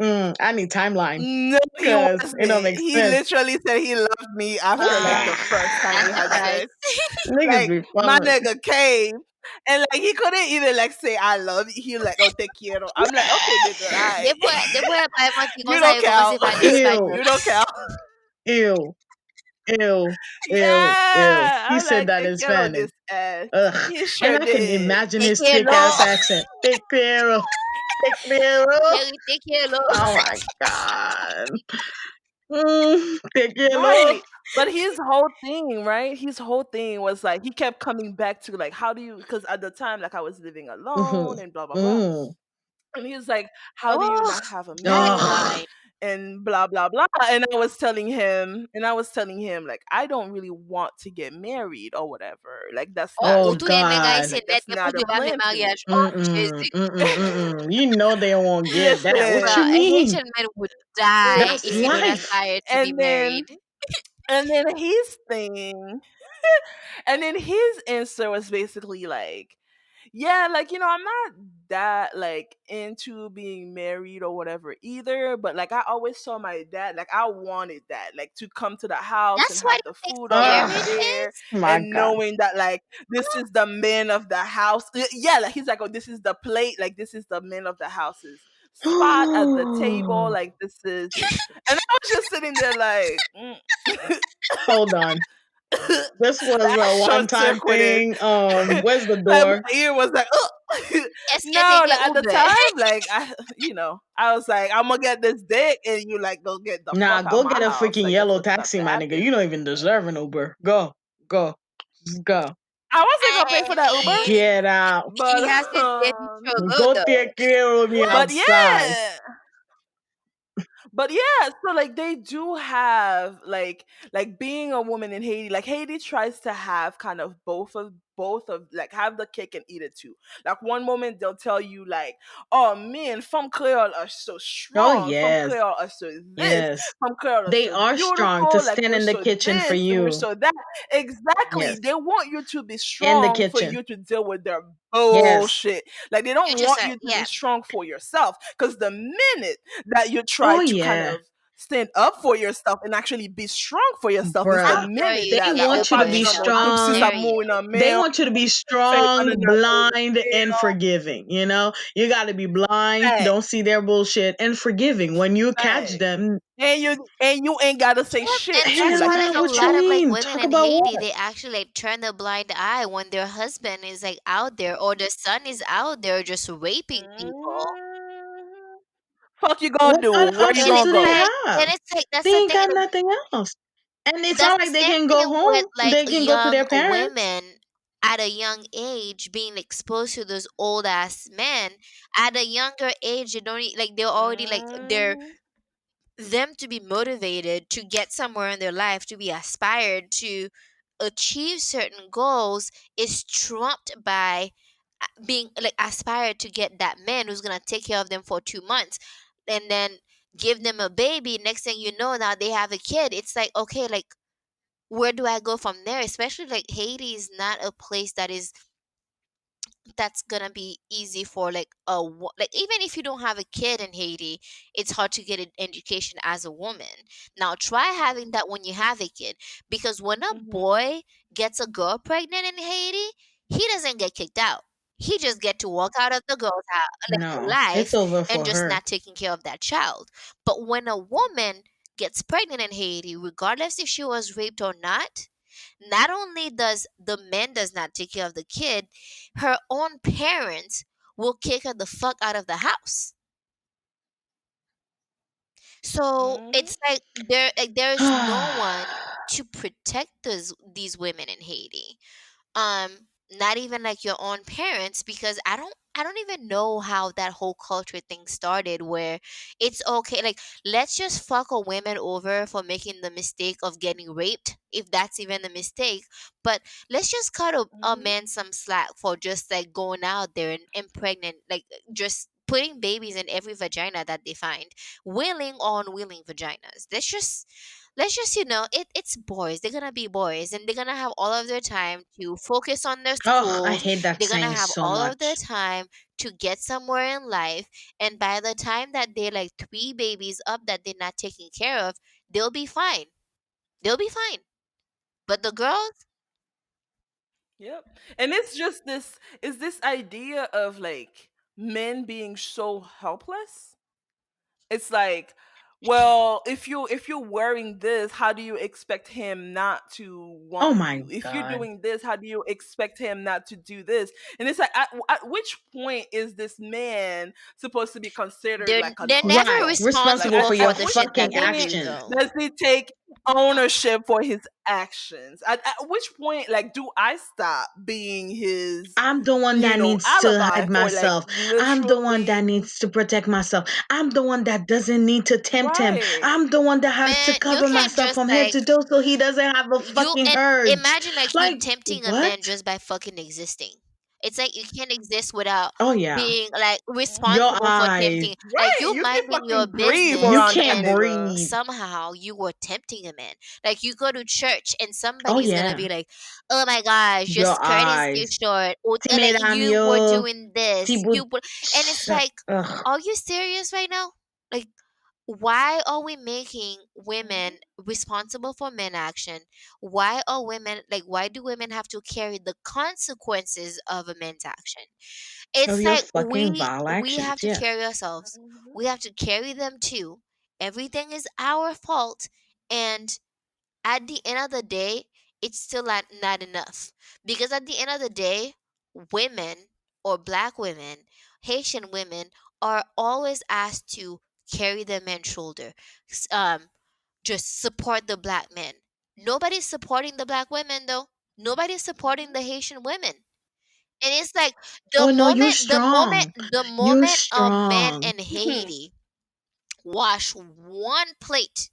right. I need timeline. No, he Cause it don't wasn't. make He sense. literally said he loved me after like the Ah, first time we I'm had surprised. sex. Niggas Like be my fun. nigga came and like he couldn't even like say I love you. He like, oh te quiero. I'm like, okay, nigga, all right. Depois pai mati You kon don't sa yo count. komanse fade Ew, You Espanyol. don't count. ew, ew, ew, ew. Yeah. He I'm said like, that te in quiero Spanish. this ass. Ugh. He And sure I can did. imagine Te his thick quiero. ass accent. Te quiero. Te quiero. Te quiero. Oh my god. Te quiero. Right. But his whole thing, right? His whole thing was like he kept coming back to like, how do you? Because at the time, like I was living alone Mhm. and blah blah blah. Mm. And he was like, how do you Oh, not have a man? Ugh. timeline. And blah blah blah. And I was telling him like I don't really want to get married or whatever. Like that's Oh, not Oh ou tou ye nega god. ese like net that's ke pou not a di pa fe plan for me. maryaj. Oh, Mm-mm. Jezi. Mm-mm. Mm-mm. You know they won't get that. What you Listen, Bruh, a mean? Haitian man would die That's if you don't life. aspire to be and then married. his thing, and then his answer was basically like, yeah, like I'm not that like into being married or whatever either, but like I always saw my dad like I wanted that like to come to the house and That's what have the he thinks food already marriage Oh there is? my and god. knowing that like this is the man of the house. Yeah, like he's like, oh, this is the plate, like this is the man of the house's spot at the table, like this is, and I was just sitting there like Hold on. This was I a one short time circuited. thing. Where's the Like door? my ear was like, oh Est-ce que no, te like gen at the Uber? time, like I was like, I'm gonna get this dick, and you like go get the Nah, fuck out go my get a house. freaking Like that's yellow what's about taxi, to my nigga. happen. You don't even deserve an Uber. Go. Go. Just go. I wasn't I gonna pay for that Uber, mean, Get out. he but has a baby trouble Go though. take care of me but outside. yeah, but yeah, so like they do have like being a woman in Haiti, like Haiti tries to have kind of both of like have the cake and eat it too. Like one moment they'll tell you like, oh man, femme Creole are so Oh strong, femme yes. Creole are so this, Yes. femme Creole are They so are strong to beautiful, like stand we're in the so kitchen for this and we're you. so that. Exactly. Yes. They want you to be In the strong for kitchen. you to deal with their Yes. bullshit. Like they You don't just want you to be yeah. strong for yourself. Because the minute that you try Oh to kind yeah. of stand up for yourself and actually be strong for yourself is the Bruh. How dare minute you They that say like that oh want you to pas be word besoin though? de How tout si ça strong. dare you? mouille dans They mail want you to be fait en strong, dedans blind, and mail. forgiving. You know, you got to be blind, Hey, don't see their bullshit, and forgiving. When you catch hey. them, And you ain't gotta say Yep, shit and too. that's yeah, Like why you nah, like a what you lot of like mean? women Talk in about Haiti, what? they actually like turn a blind eye when their husband is like out there or the son is out there just raping people. mm, fuck you gonna What do? other Where you options And gonna do it's they go? like have? that's They the ain't thing got nothing else. And it's that's not the like they same can go thing with home. like They can go to young their parents. women at a young age being exposed to those old ass men at a younger age they don't like they're already like they're Mm, them to be motivated to get somewhere in their life, to be aspired to achieve certain goals, is trumped by being like aspired to get that man who's gonna take care of them for 2 months and then give them a baby. Next thing you know, now they have a kid. It's like, okay, like where do I go from there? Especially like Haiti is not a place that's gonna be easy for like like even if you don't have a kid in Haiti, it's hard to get an education as a woman. Now try having that when you have a kid, because when a Mhm. boy gets a girl pregnant in Haiti, he doesn't get kicked out. He just get to walk out of the girl's house, like No, it's life, over and for just her. not taking care of that child. But when a woman gets pregnant in Haiti, regardless if she was raped or not only does the man does not take care of the kid, her own parents will kick her the fuck out of the house. So Mhm. it's like there's no one to protect these women in Haiti. um Not even like your own parents, because I don't even know how that whole culture thing started, where it's okay, like let's just fuck a woman over for making the mistake of getting raped, if that's even a mistake. But let's just cut a Mhm. man some slack for just like going out there and impregnant, like just putting babies in every vagina that they find, willing or unwilling vaginas. Let's just it's boys, they're gonna be boys, and they're gonna have all of their time to focus on their Oh, I schools. hate that They're gonna saying have so all of their much. time to get somewhere in life, and by the time that they're like three babies up that they're not taking care of, they'll be fine. They'll be fine. But the girls, Yep. And it's just this idea of like men being so helpless. It's like, well, if you're wearing this, how do you expect him not to Oh want my you? If you're god. doing this, how do you expect him not to do this? And it's like, at which point is this man supposed to be considered they're like an they're never Right, adult? Like, responsible responsible for at your for the which shit fucking that they point do, actions. though. does he take ownership for his actions? At which point, like, do I stop being his, I'm the one that needs to alibi hide for like myself. I'm the one that literally? needs to protect myself. I'm the one that doesn't need to tempt him. Right. I'm the one that has to Man, you cover can't myself just from head to like toe so he doesn't have a you fucking and urge. imagine like you Like, tempting a what? man just by fucking existing. It's like you can't exist without Oh, yeah. being like Your responsible for eyes. tempting. Like Right. you You can minding your fucking breathe You business around that can't and nigga. breathe. somehow you were tempting a man. Like you go to church and Oh, somebody's gonna yeah. be like, "Oh my gosh, your Your skirt is too eyes. short," or like Timidam you were yo. doing this, Tibu. and it's Shut. like, Ugh. are you serious right now? Like why are we making women Mhm. responsible for men action? Why do women have to carry the consequences of a men's action? Of It's your like fucking we vile we actions. have to Yeah. carry ourselves. Mhm. We have to carry them too. Everything is our fault, and at the end of the day, it's still not enough. Because at the end of the day, women or black women, Haitian women are always asked to carry the man's shoulder, s- um, just support the black men. Nobody's supporting the black women though. Nobody's supporting Mhm. the Haitian women. And it's like Oh no, you strong. the You moment a man strong. in Haiti wash one plate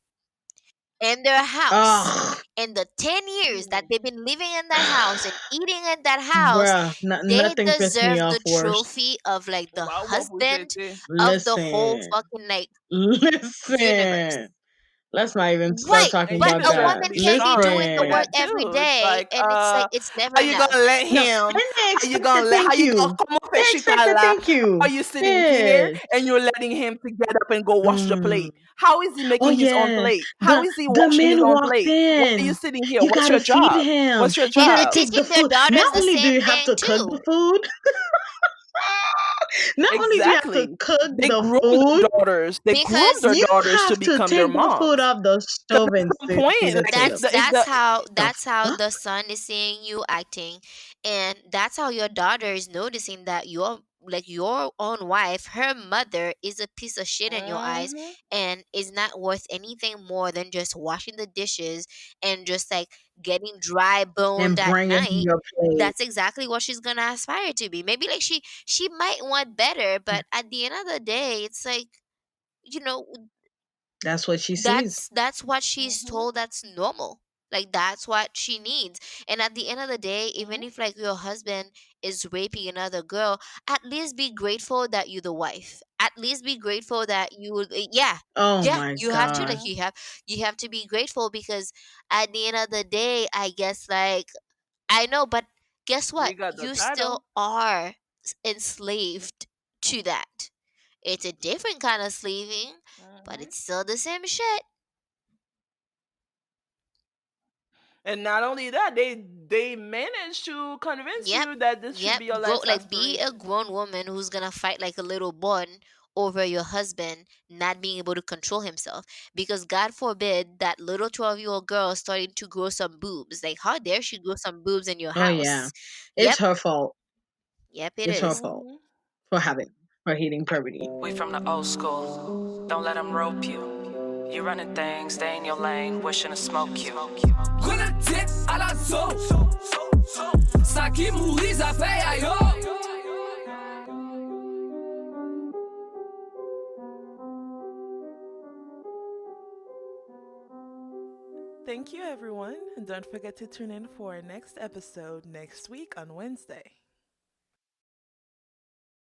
in their house, Ugh. in the 10 years that Mhm. they've been living in that house and eating in that house, Bruh, they nothing pissed me deserve off the worse. trophy of like the Wow, vous husband étiez. of the whole Listen. fucking like universe. Listen. Let's not even start Right, talking And you but about a deserve that. to woman be can be shocked doing the for work Listen. that every too. It's day, like, and it's like it's never are you gonna enough. let No, him? and they Are you expect a gonna let? How thank you gonna you. come on, They expect a Feshikala? thank you. Are you sitting here Yes. and you're letting him to get up and go wash the Mm. plate? How is he Oh making his own yeah. plate? How The is he the washing his man own walked plate? Why are you in. sitting here? You What's gotta your feed job? him. What's your You And gotta they're job? take the teaching their food. Not daughters the only do same you have thing to cook the too. food, not only do you have to Exactly. cook They the groom food, their daughters. They groom Because their you daughters to have to become their take the food moms. off the Because stove and at some point, feed it like to if them. the if the The that's how fuck? the son is seeing you acting, and that's how your daughter is noticing that your own wife, her mother, is a piece of shit in your eyes Mhm. and is not worth anything more than just washing the dishes and just like getting dry boned And at bring it in night. your plate. That's exactly what she's gonna aspire to be. Maybe like she might want better, but at the end of the day, it's like, you know That's what she sees. That's what she's Mm-hmm. told, that's normal. Like that's what she needs. And at the end of the day, even if like your husband is raping another girl, at least be grateful that you're the wife. At least be grateful that yeah. Oh Yeah, my you have to, like god. Mm-hmm. you have to be grateful, because at the end of the day, I guess, like, I know, but guess what? We got the You title. still are enslaved to that. It's a different kind of slaving, but Mm-hmm. it's still the same shit. And not only that, they managed to convince Yep. you that this should Yep. be your Grow, life's like, be a aspiration. grown woman who's gonna fight like a little boy over your husband not being able to control himself. Because God forbid that little 12-year-old girl starting to grow some boobs. Like, how dare she grow some boobs in your Oh yeah. house? It's Yep. her fault. Yep, it It's her is. fault Mm-hmm. for having for hating puberty. We from the old school. Don't let them rope you. You running things, stay in your lane, wishing to smoke you. Connecté à la zone. Ça qui mourit, ça fait aïe. Thank you, everyone. And don't forget to tune in for our next episode next week on Wednesday.